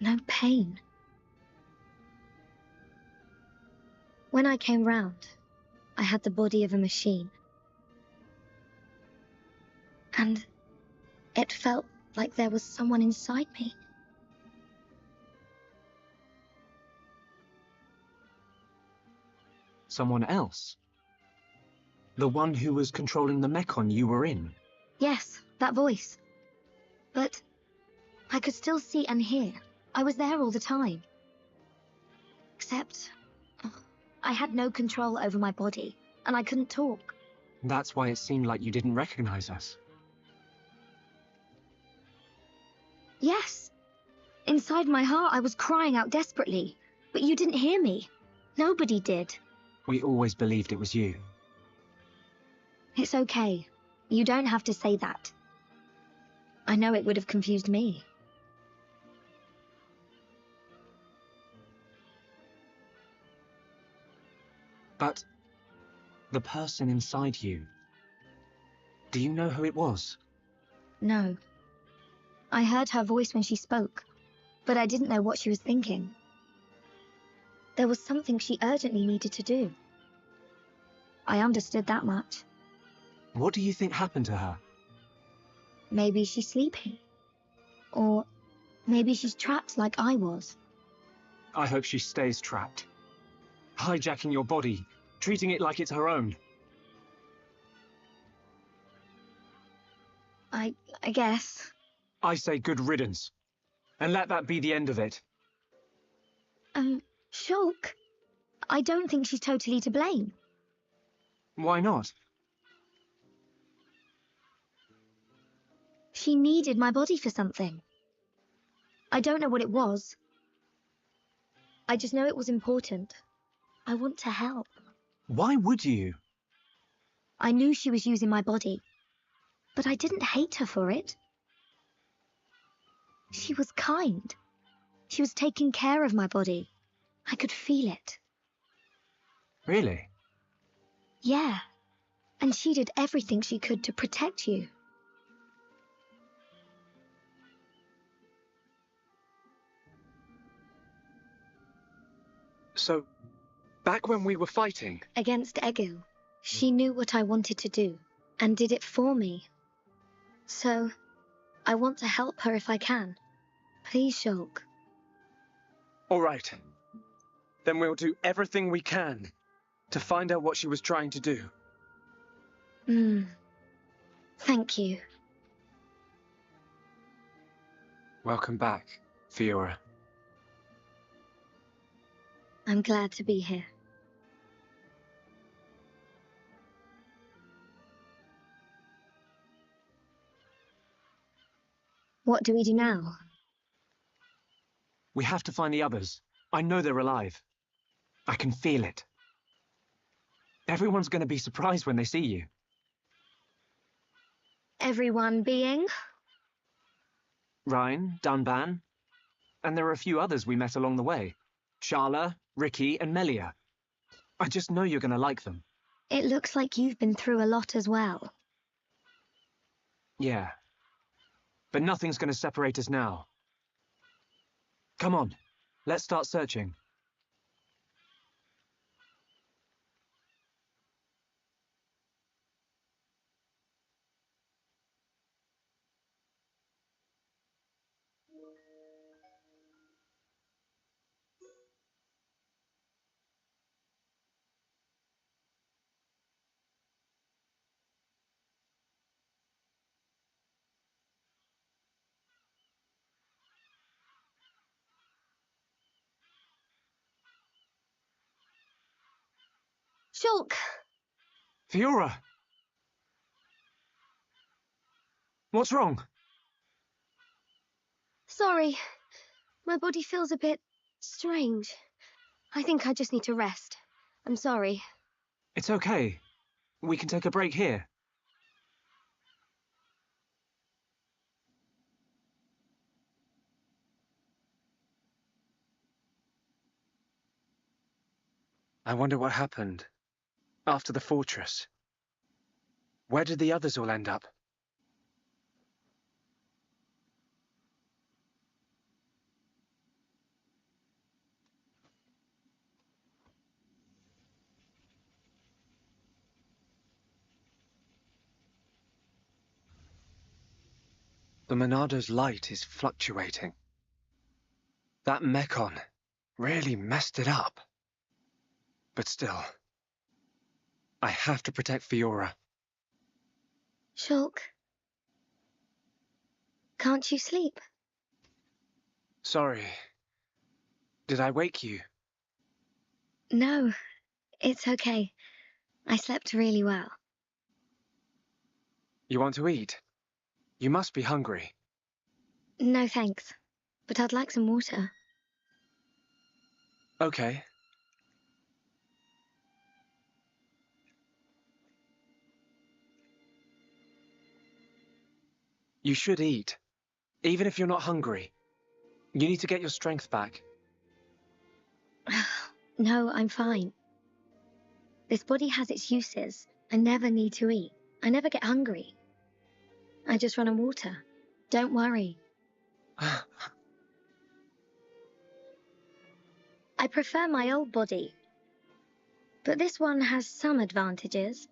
no pain. When I came round, I had the body of a machine. And it felt like there was someone inside me. Someone else? The one who was controlling the Mechon you were in? Yes, that voice. But I could still see and hear. I was there all the time. Except I had no control over my body, and I couldn't talk. That's why it seemed like you didn't recognize us. Yes. Inside my heart, I was crying out desperately. But you didn't hear me. Nobody did. We always believed it was you. It's okay. You don't have to say that. I know it would have confused me. But the person inside you, do you know who it was? No. I heard her voice when she spoke, but I didn't know what she was thinking. There was something she urgently needed to do. I understood that much. What do you think happened to her? Maybe she's sleeping. Or maybe she's trapped like I was. I hope she stays trapped. Hijacking your body, treating it like it's her own. I guess. I say good riddance. And let that be the end of it. Shulk, I don't think she's totally to blame. Why not? She needed my body for something. I don't know what it was. I just know it was important. I want to help. Why would you? I knew she was using my body, but I didn't hate her for it. She was kind. She was taking care of my body. I could feel it. Really? Yeah. And she did everything she could to protect you. So, back when we were fighting... Against Egil, she knew what I wanted to do, and did it for me. So, I want to help her if I can. Please, Shulk. All right. Then we'll do everything we can to find out what she was trying to do. Thank you. Welcome back, Fiora. I'm glad to be here. What do we do now? We have to find the others. I know they're alive. I can feel it. Everyone's going to be surprised when they see you. Everyone being? Ryan, Dunban, and there are a few others we met along the way. Sharla, Ricky, and Melia. I just know you're going to like them. It looks like you've been through a lot as well. Yeah. But nothing's going to separate us now. Come on, let's start searching. Shulk! Fiora! What's wrong? Sorry. My body feels a bit strange. I think I just need to rest. I'm sorry. It's okay. We can take a break here. I wonder what happened after the fortress. Where did the others all end up? The Monado's light is fluctuating. That Mekon really messed it up. But still, I have to protect Fiora. Shulk. Can't you sleep? Sorry. Did I wake you? No, it's okay. I slept really well. You want to eat? You must be hungry. No thanks, but I'd like some water. Okay. You should eat, even if you're not hungry. You need to get your strength back. No, I'm fine. This body has its uses. I never need to eat. I never get hungry. I just run on water. Don't worry. I prefer my old body, but this one has some advantages.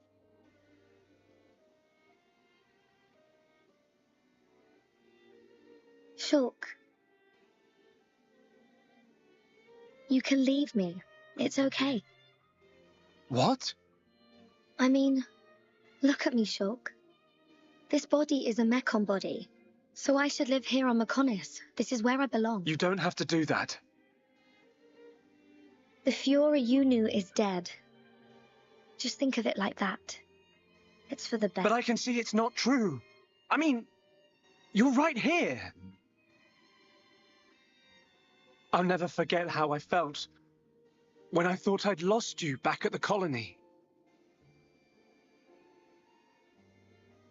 Shulk. You can leave me. It's okay. What? I mean, look at me, Shulk. This body is a Mekon body, so I should live here on Mekonis. This is where I belong. You don't have to do that. The Fiora you knew is dead. Just think of it like that. It's for the best. But I can see it's not true. I mean, you're right here. I'll never forget how I felt when I thought I'd lost you back at the colony.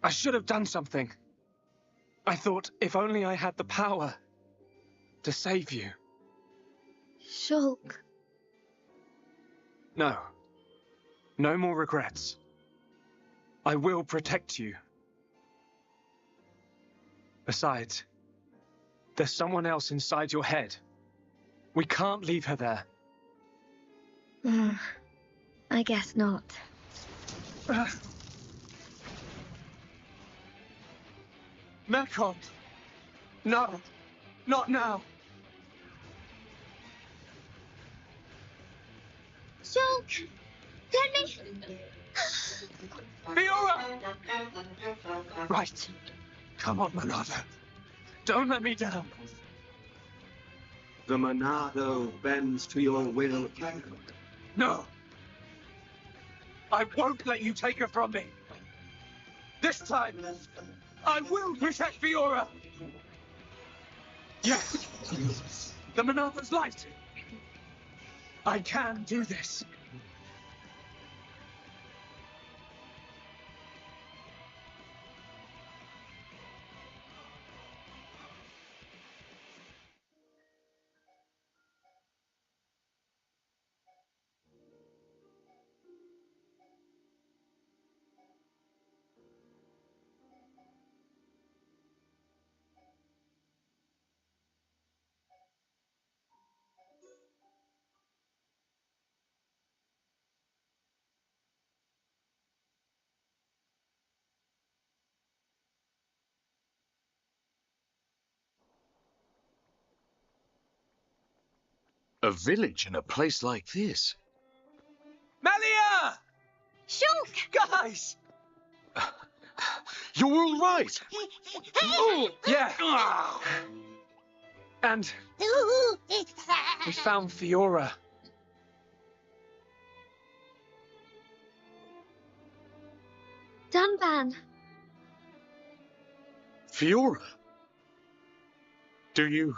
I should have done something. I thought if only I had the power to save you. Shulk. No. No more regrets. I will protect you. Besides, there's someone else inside your head. We can't leave her there. I guess not. Mekon! No! Not now! Shulk! Let me... Fiora! Right. Come on, Monado. Don't let me down. The Monado bends to your will. No! I won't let you take her from me! This time, I will protect Fiora! Yes! The Monado's light! I can do this! A village in a place like this? Melia! Shulk! Guys! You're all right! Oh, yeah. And we found Fiora. Dunban. Fiora? Do you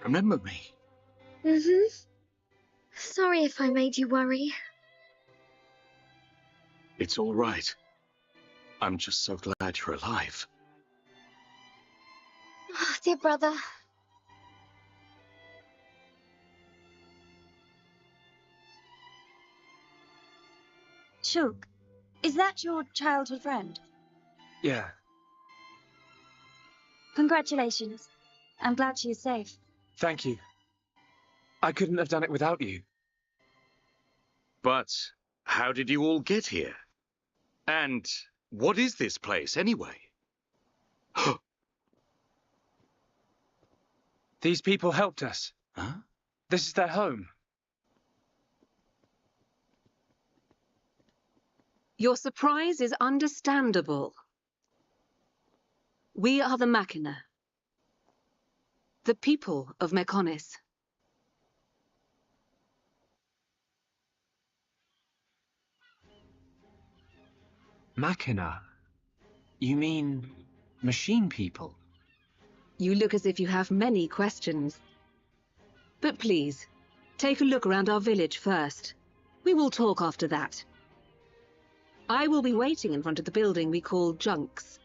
remember me? Mm-hmm. Sorry if I made you worry. It's all right. I'm just so glad you're alive. Oh, dear brother. Shulk, is that your childhood friend? Yeah. Congratulations. I'm glad she is safe. Thank you. I couldn't have done it without you. But how did you all get here? And what is this place, anyway? These people helped us. Huh? This is their home. Your surprise is understandable. We are the Machina, the people of Mechonis. Machina? You mean machine people? You look as if you have many questions. But please, take a look around our village first. We will talk after that. I will be waiting in front of the building we call Junks.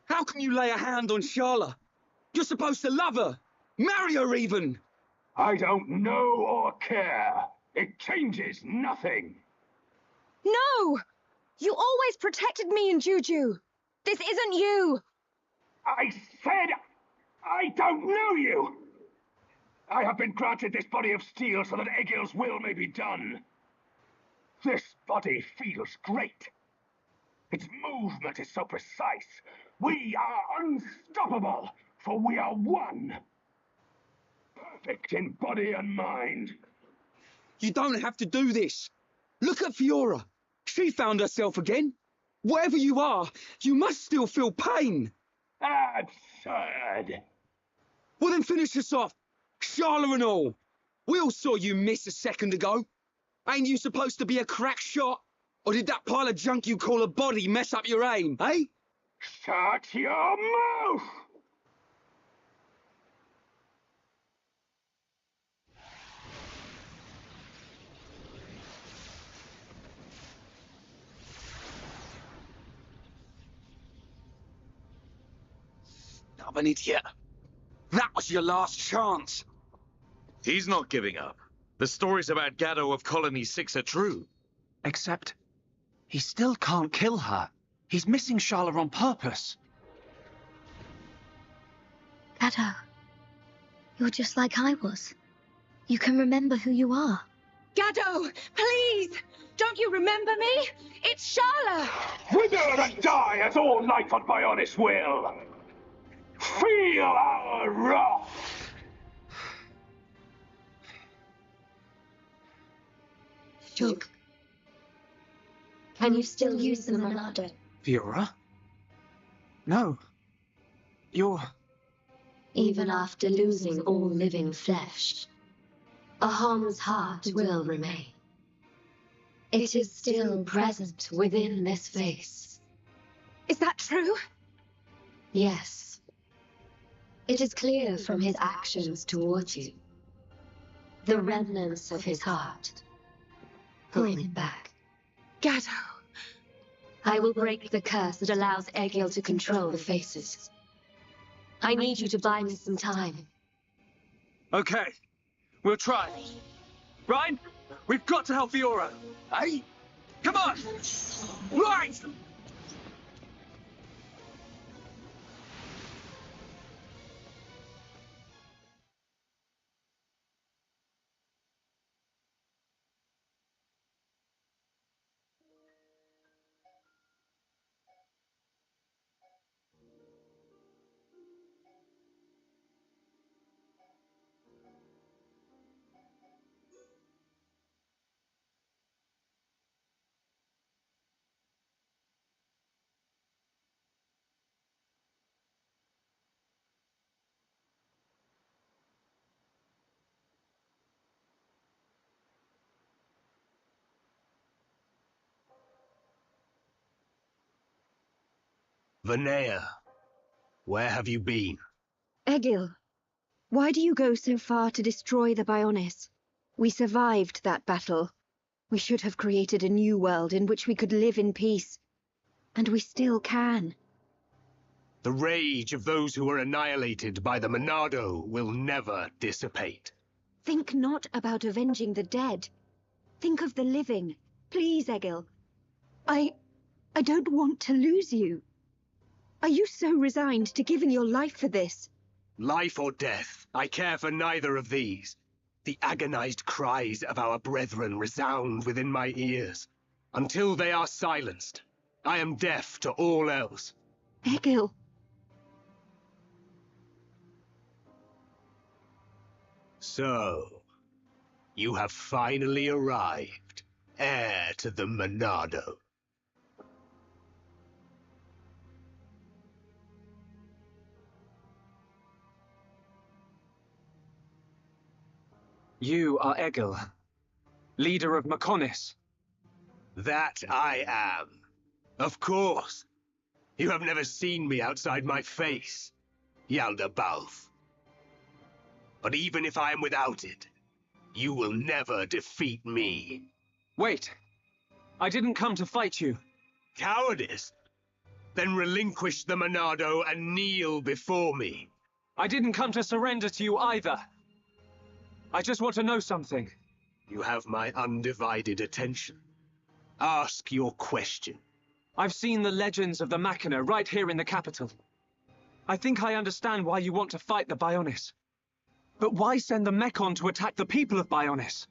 How can you lay a hand on Sharla? You're supposed to love her! Marry her, even! I don't know or care. It changes nothing. No! You always protected me and Juju. This isn't you! I said I don't know you! I have been granted this body of steel so that Egil's will may be done. This body feels great. Its movement is so precise. We are unstoppable, for we are one. Perfect in body and mind. You don't have to do this. Look at Fiora. She found herself again. Whatever you are, you must still feel pain. Absurd. Well, then finish us off. Sharla and all. We all saw you miss a second ago. Ain't you supposed to be a crack shot? Or did that pile of junk you call a body mess up your aim, eh? Shut your mouth! I'm an idiot. That was your last chance. He's not giving up. The stories about Gaddo of Colony 6 are true. Except, he still can't kill her. He's missing Sharla on purpose. Gaddo, you're just like I was. You can remember who you are. Gaddo, please! Don't you remember me? It's Sharla! Wither and die as all life on Bionis will! Feel our wrath! Shug, can you still use the Monado? Fiora? No. You're... Even after losing all living flesh, Aham's heart will remain. It is still present within this face. Is that true? Yes. It is clear from his actions towards you. The remnants of his heart. Pull him back. Gaddo. I will break the curse that allows Egil to control the faces. I need you to buy me some time. Okay. We'll try. Ryan, we've got to help Fiora. Hey? Come on! Right! Vanea, where have you been? Egil, why do you go so far to destroy the Bionis? We survived that battle. We should have created a new world in which we could live in peace. And we still can. The rage of those who were annihilated by the Monado will never dissipate. Think not about avenging the dead. Think of the living. Please, Egil. I don't want to lose you. Are you so resigned to giving your life for this? Life or death, I care for neither of these. The agonized cries of our brethren resound within my ears. Until they are silenced, I am deaf to all else. Egil. So, you have finally arrived, heir to the Monado. You are Egil, leader of Mechonis. That I am. Of course. You have never seen me outside my face, Yaldabaoth. But even if I am without it, you will never defeat me. Wait. I didn't come to fight you. Cowardice? Then relinquish the Monado and kneel before me. I didn't come to surrender to you either. I just want to know something. You have my undivided attention. Ask your question. I've seen the legends of the Machina right here in the capital. I think I understand why you want to fight the Bionis. But why send the Mechon to attack the people of Bionis?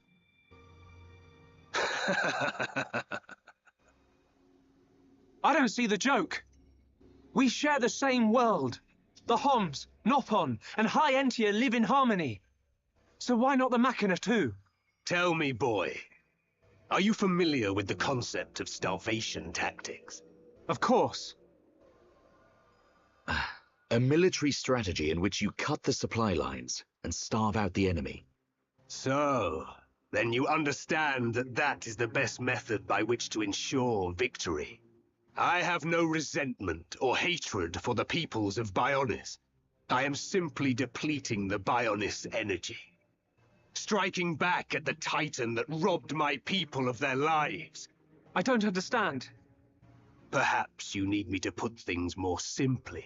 I don't see the joke. We share the same world. The Homs, Nopon, and High Entia live in harmony. So why not the Machina too? Tell me, boy, are you familiar with the concept of starvation tactics? Of course. A military strategy in which you cut the supply lines and starve out the enemy. So, then you understand that that is the best method by which to ensure victory. I have no resentment or hatred for the peoples of Bionis. I am simply depleting the Bionis energy. Striking back at the Titan that robbed my people of their lives. I don't understand. Perhaps you need me to put things more simply.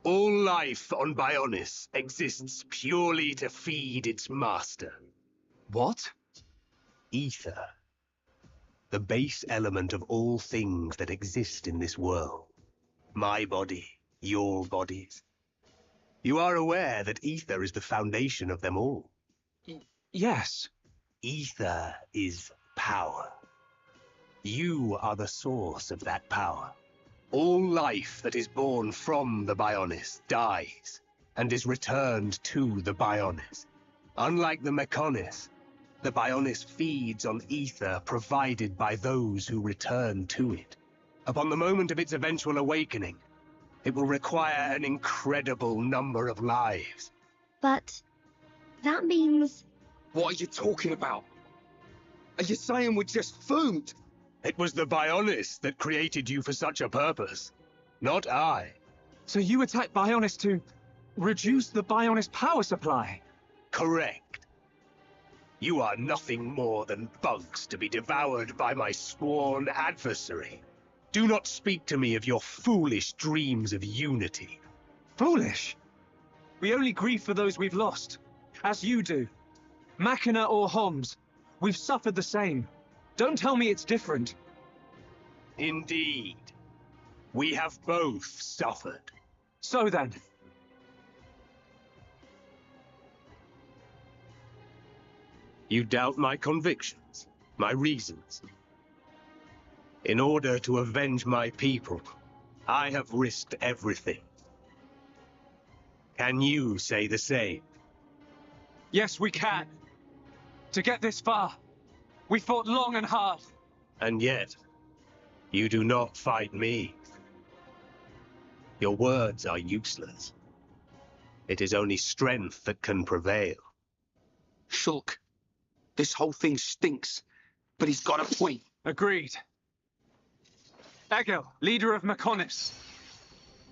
All life on Bionis exists purely to feed its master. What? Ether. The base element of all things that exist in this world. My body, your bodies. You are aware that ether is the foundation of them all? Yes. Ether is power. You are the source of that power. All life that is born from the Bionis dies, and is returned to the Bionis. Unlike the Mechonis, the Bionis feeds on ether provided by those who return to it. Upon the moment of its eventual awakening, it will require an incredible number of lives. But that means... What are you talking about? Are you saying we're just food? It was the Bionis that created you for such a purpose, not I. So you attacked Bionis to reduce the Bionis power supply? Correct. You are nothing more than bugs to be devoured by my sworn adversary. Do not speak to me of your foolish dreams of unity. Foolish? We only grieve for those we've lost, as you do. Machina or Homs, we've suffered the same. Don't tell me it's different. Indeed. We have both suffered. So then. You doubt my convictions, my reasons. In order to avenge my people, I have risked everything. Can you say the same? Yes, we can. To get this far, we fought long and hard. And yet, you do not fight me. Your words are useless. It is only strength that can prevail. Shulk, this whole thing stinks, but he's got a point. Agreed. Egil, leader of Mechonis.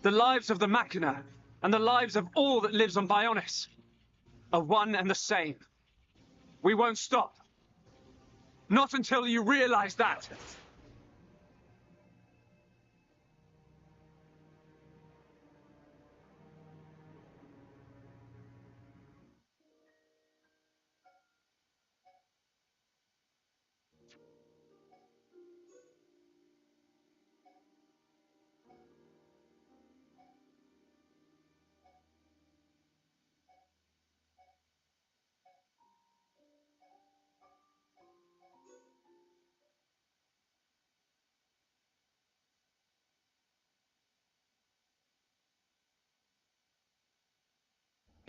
The lives of the Machina and the lives of all that lives on Bionis are one and the same. We won't stop. Not until you realize that.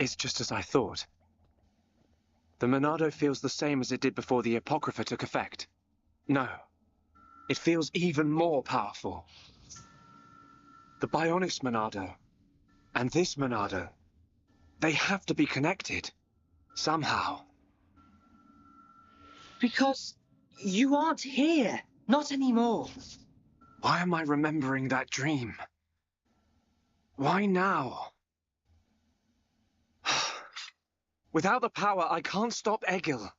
It's just as I thought. The Monado feels the same as it did before the Apocrypha took effect. No, it feels even more powerful. The Bionis Monado and this Monado, they have to be connected. Somehow. Because you aren't here. Not anymore. Why am I remembering that dream? Why now? Without the power, I can't stop Egil.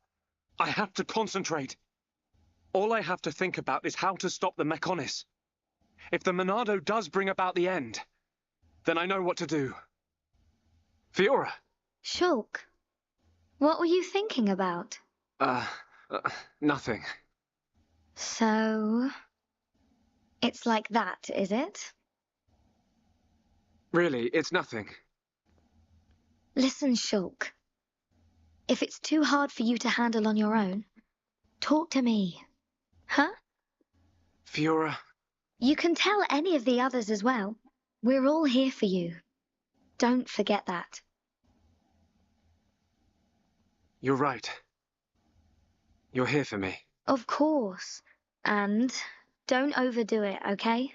I have to concentrate. All I have to think about is how to stop the Mechonis. If the Monado does bring about the end, then I know what to do. Fiora! Shulk, what were you thinking about? Nothing. So... it's like that, is it? Really, it's nothing. Listen, Shulk. If it's too hard for you to handle on your own, talk to me. Huh? Fiora. You can tell any of the others as well. We're all here for you. Don't forget that. You're right. You're here for me. Of course. And don't overdo it, okay?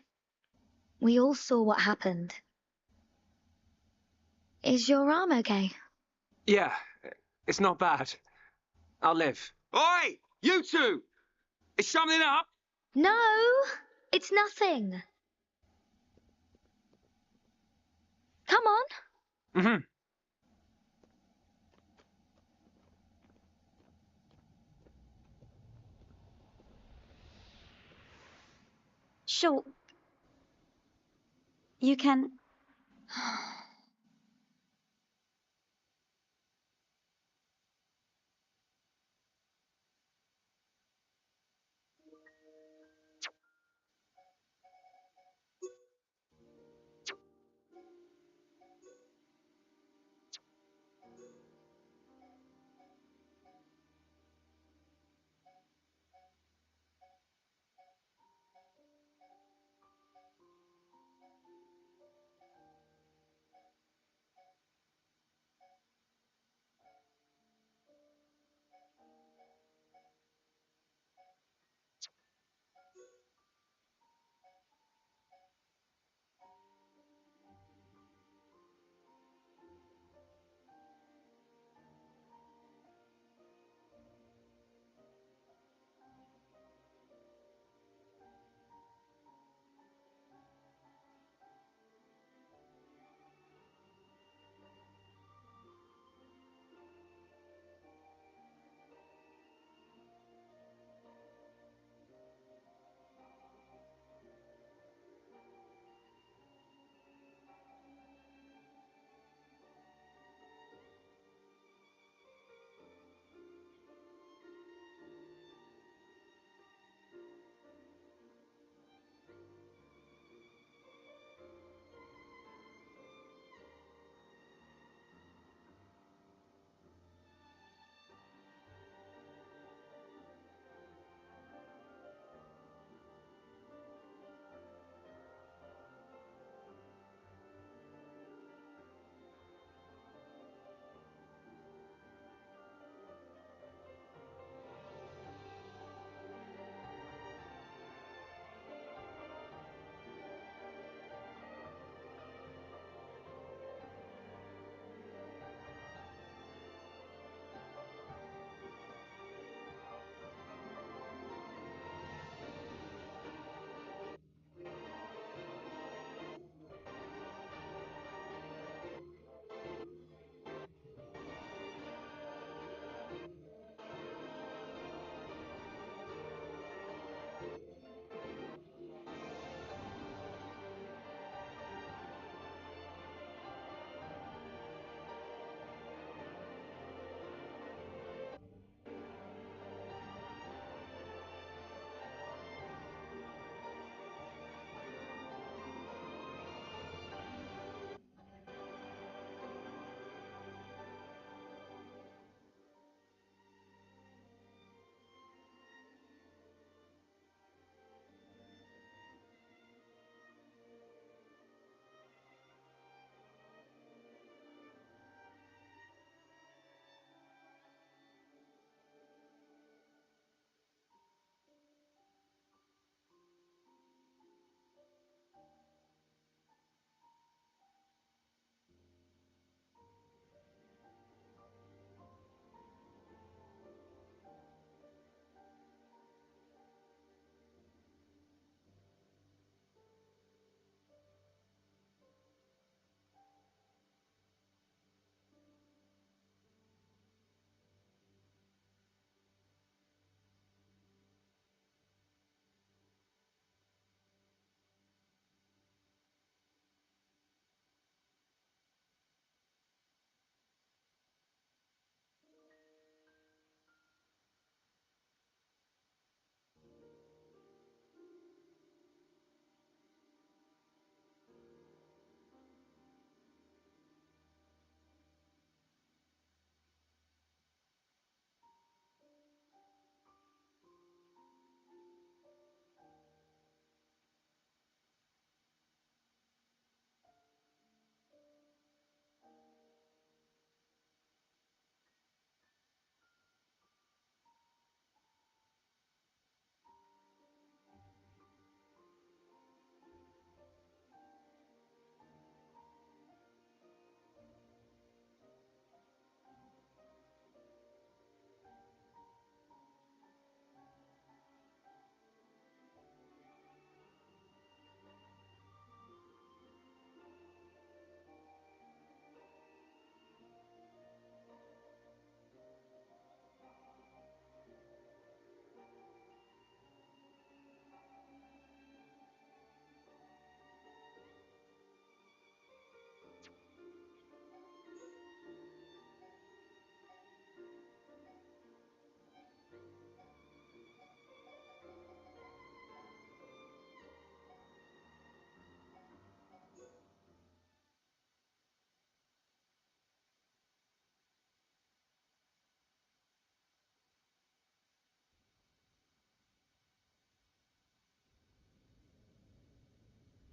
We all saw what happened. Is your arm okay? Yeah, it's not bad. I'll live. Oi! You two! Is something up? No, it's nothing. Come on. Mm-hmm. Sure. You can...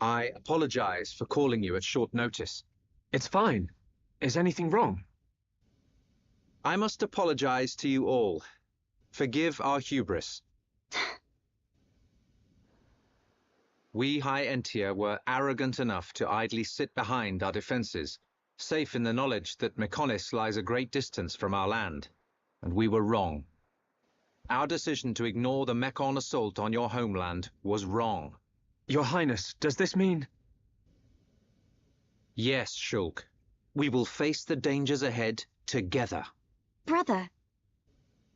I apologize for calling you at short notice. It's fine. Is anything wrong? I must apologize to you all. Forgive our hubris. We High Entia were arrogant enough to idly sit behind our defenses, safe in the knowledge that Mechonis lies a great distance from our land, and we were wrong. Our decision to ignore the Mechon assault on your homeland was wrong. Your Highness, does this mean... Yes, Shulk. We will face the dangers ahead together. Brother.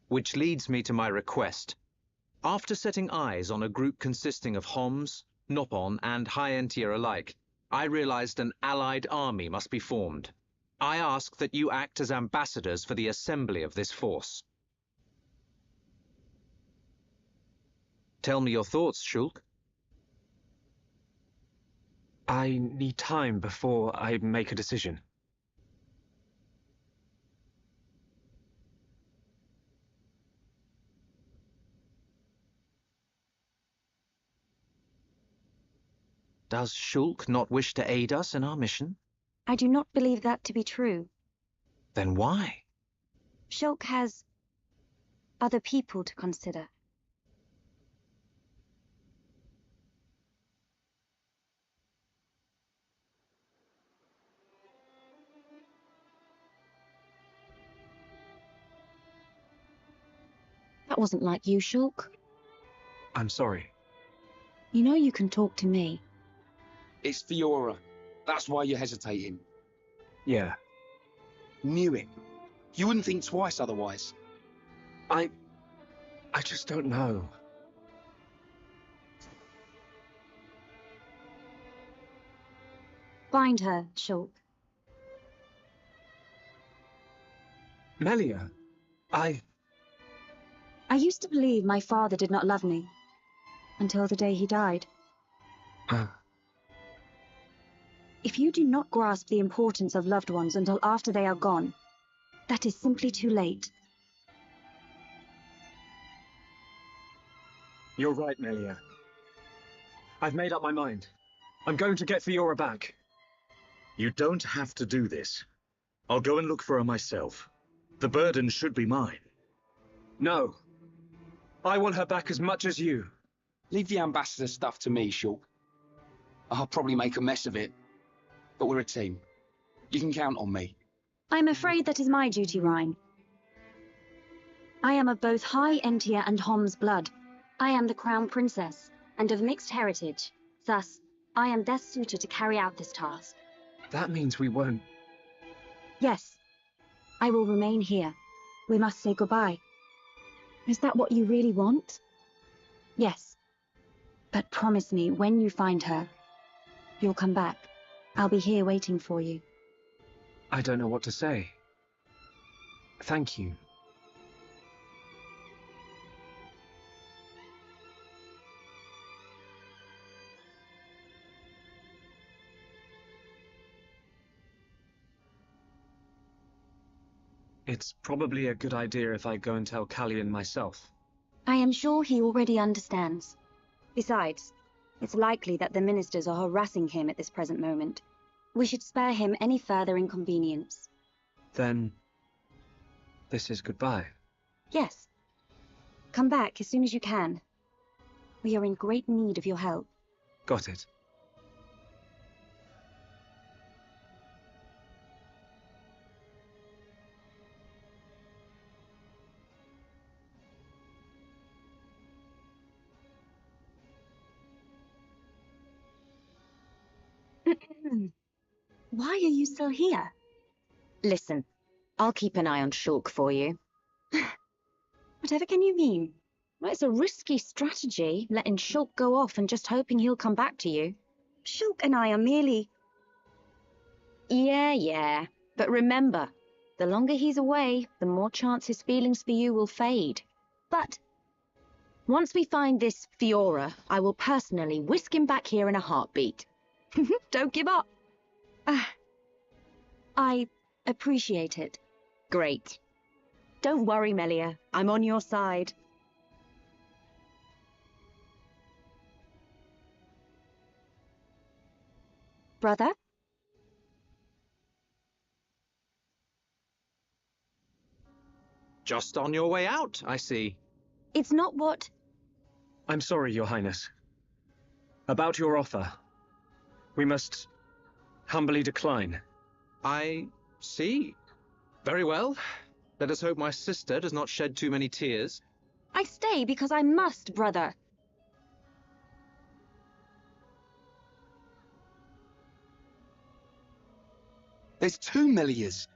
Which leads me to my request. After setting eyes on a group consisting of Homs, Nopon, and High Entia alike, I realized an allied army must be formed. I ask that you act as ambassadors for the assembly of this force. Tell me your thoughts, Shulk. I need time before I make a decision. Does Shulk not wish to aid us in our mission? I do not believe that to be true. Then why? Shulk has other people to consider. That wasn't like you, Shulk. I'm sorry. You know you can talk to me. It's Fiora. That's why you're hesitating. Yeah. Knew it. You wouldn't think twice otherwise. I just don't know. Find her, Shulk. Melia, I used to believe my father did not love me. Until the day he died. If you do not grasp the importance of loved ones until after they are gone, that is simply too late. You're right, Melia. I've made up my mind. I'm going to get Fiora back. You don't have to do this. I'll go and look for her myself. The burden should be mine. No. I want her back as much as you. Leave the ambassador stuff to me, Shulk. I'll probably make a mess of it, but we're a team. You can count on me. I'm afraid that is my duty, Rhine. I am of both High Entia and Hom's blood. I am the Crown Princess, and of mixed heritage. Thus, I am best suited to carry out this task. That means we won't... Yes. I will remain here. We must say goodbye. Is that what you really want? Yes. But promise me, when you find her, you'll come back. I'll be here waiting for you. I don't know what to say. Thank you. It's probably a good idea if I go and tell Callian myself. I am sure he already understands. Besides, it's likely that the ministers are harassing him at this present moment. We should spare him any further inconvenience. Then... this is goodbye. Yes. Come back as soon as you can. We are in great need of your help. Got it. Why are you still here? Listen, I'll keep an eye on Shulk for you. Whatever can you mean? Well, it's a risky strategy, letting Shulk go off and just hoping he'll come back to you. Shulk and I are merely... Yeah. But remember, the longer he's away, the more chance his feelings for you will fade. But... once we find this Fiora, I will personally whisk him back here in a heartbeat. Don't give up. I appreciate it. Great. Don't worry, Melia. I'm on your side. brother? Just on your way out, I see. It's not what... I'm sorry, Your Highness. About your offer, we must humbly decline. I see. Very well. Let us hope my sister does not shed too many tears. I stay because I must, brother. There's 2 Melias.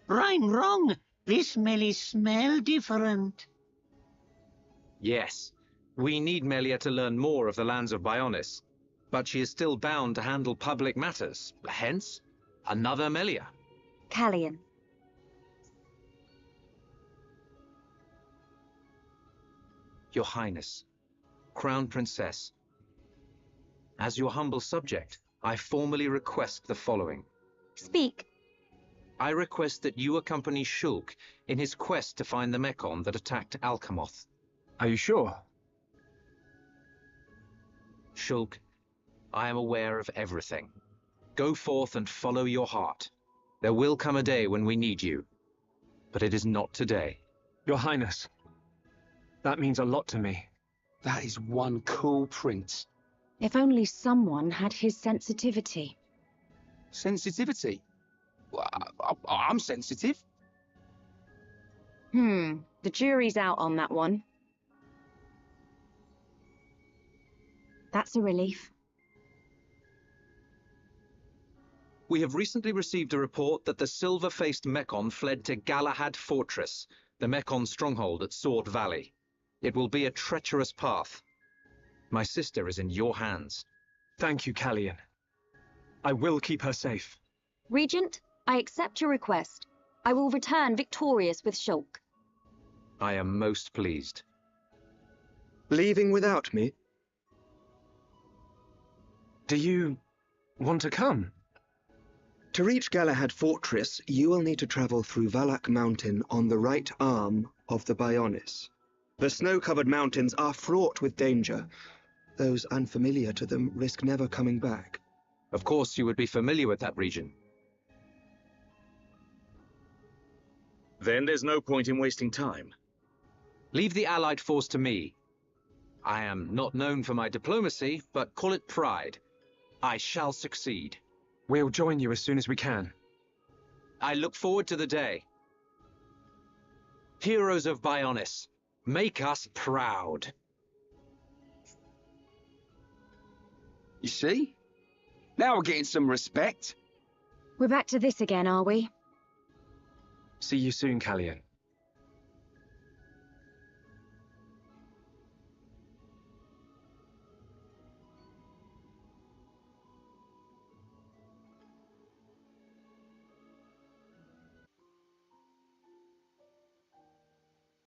Rhyme wrong. This Melly smell different. Yes, we need Melia to learn more of the lands of Bionis, but she is still bound to handle public matters, hence, another Melia. Callian. Your Highness, Crown Princess, as your humble subject, I formally request the following. Speak. I request that you accompany Shulk in his quest to find the Mekon that attacked Alcamoth. Are you sure? Shulk, I am aware of everything. Go forth and follow your heart. There will come a day when we need you, but it is not today. Your Highness, that means a lot to me. That is one cool prince. If only someone had his sensitivity. Sensitivity? Well, I'm sensitive. The jury's out on that one. That's a relief. We have recently received a report that the silver-faced Mekon fled to Galahad Fortress, the Mekon stronghold at Sword Valley. It will be a treacherous path. My sister is in your hands. Thank you, Callian. I will keep her safe. Regent, I accept your request. I will return victorious with Shulk. I am most pleased. Leaving without me? Do you want to come? To reach Galahad Fortress, you will need to travel through Valak Mountain on the right arm of the Bionis. The snow-covered mountains are fraught with danger. Those unfamiliar to them risk never coming back. Of course you would be familiar with that region. Then there's no point in wasting time. Leave the Allied force to me. I am not known for my diplomacy, but call it pride. I shall succeed. We'll join you as soon as we can. I look forward to the day. Heroes of Bionis, make us proud. You see? Now we're getting some respect. We're back to this again, are we? See you soon, Callian.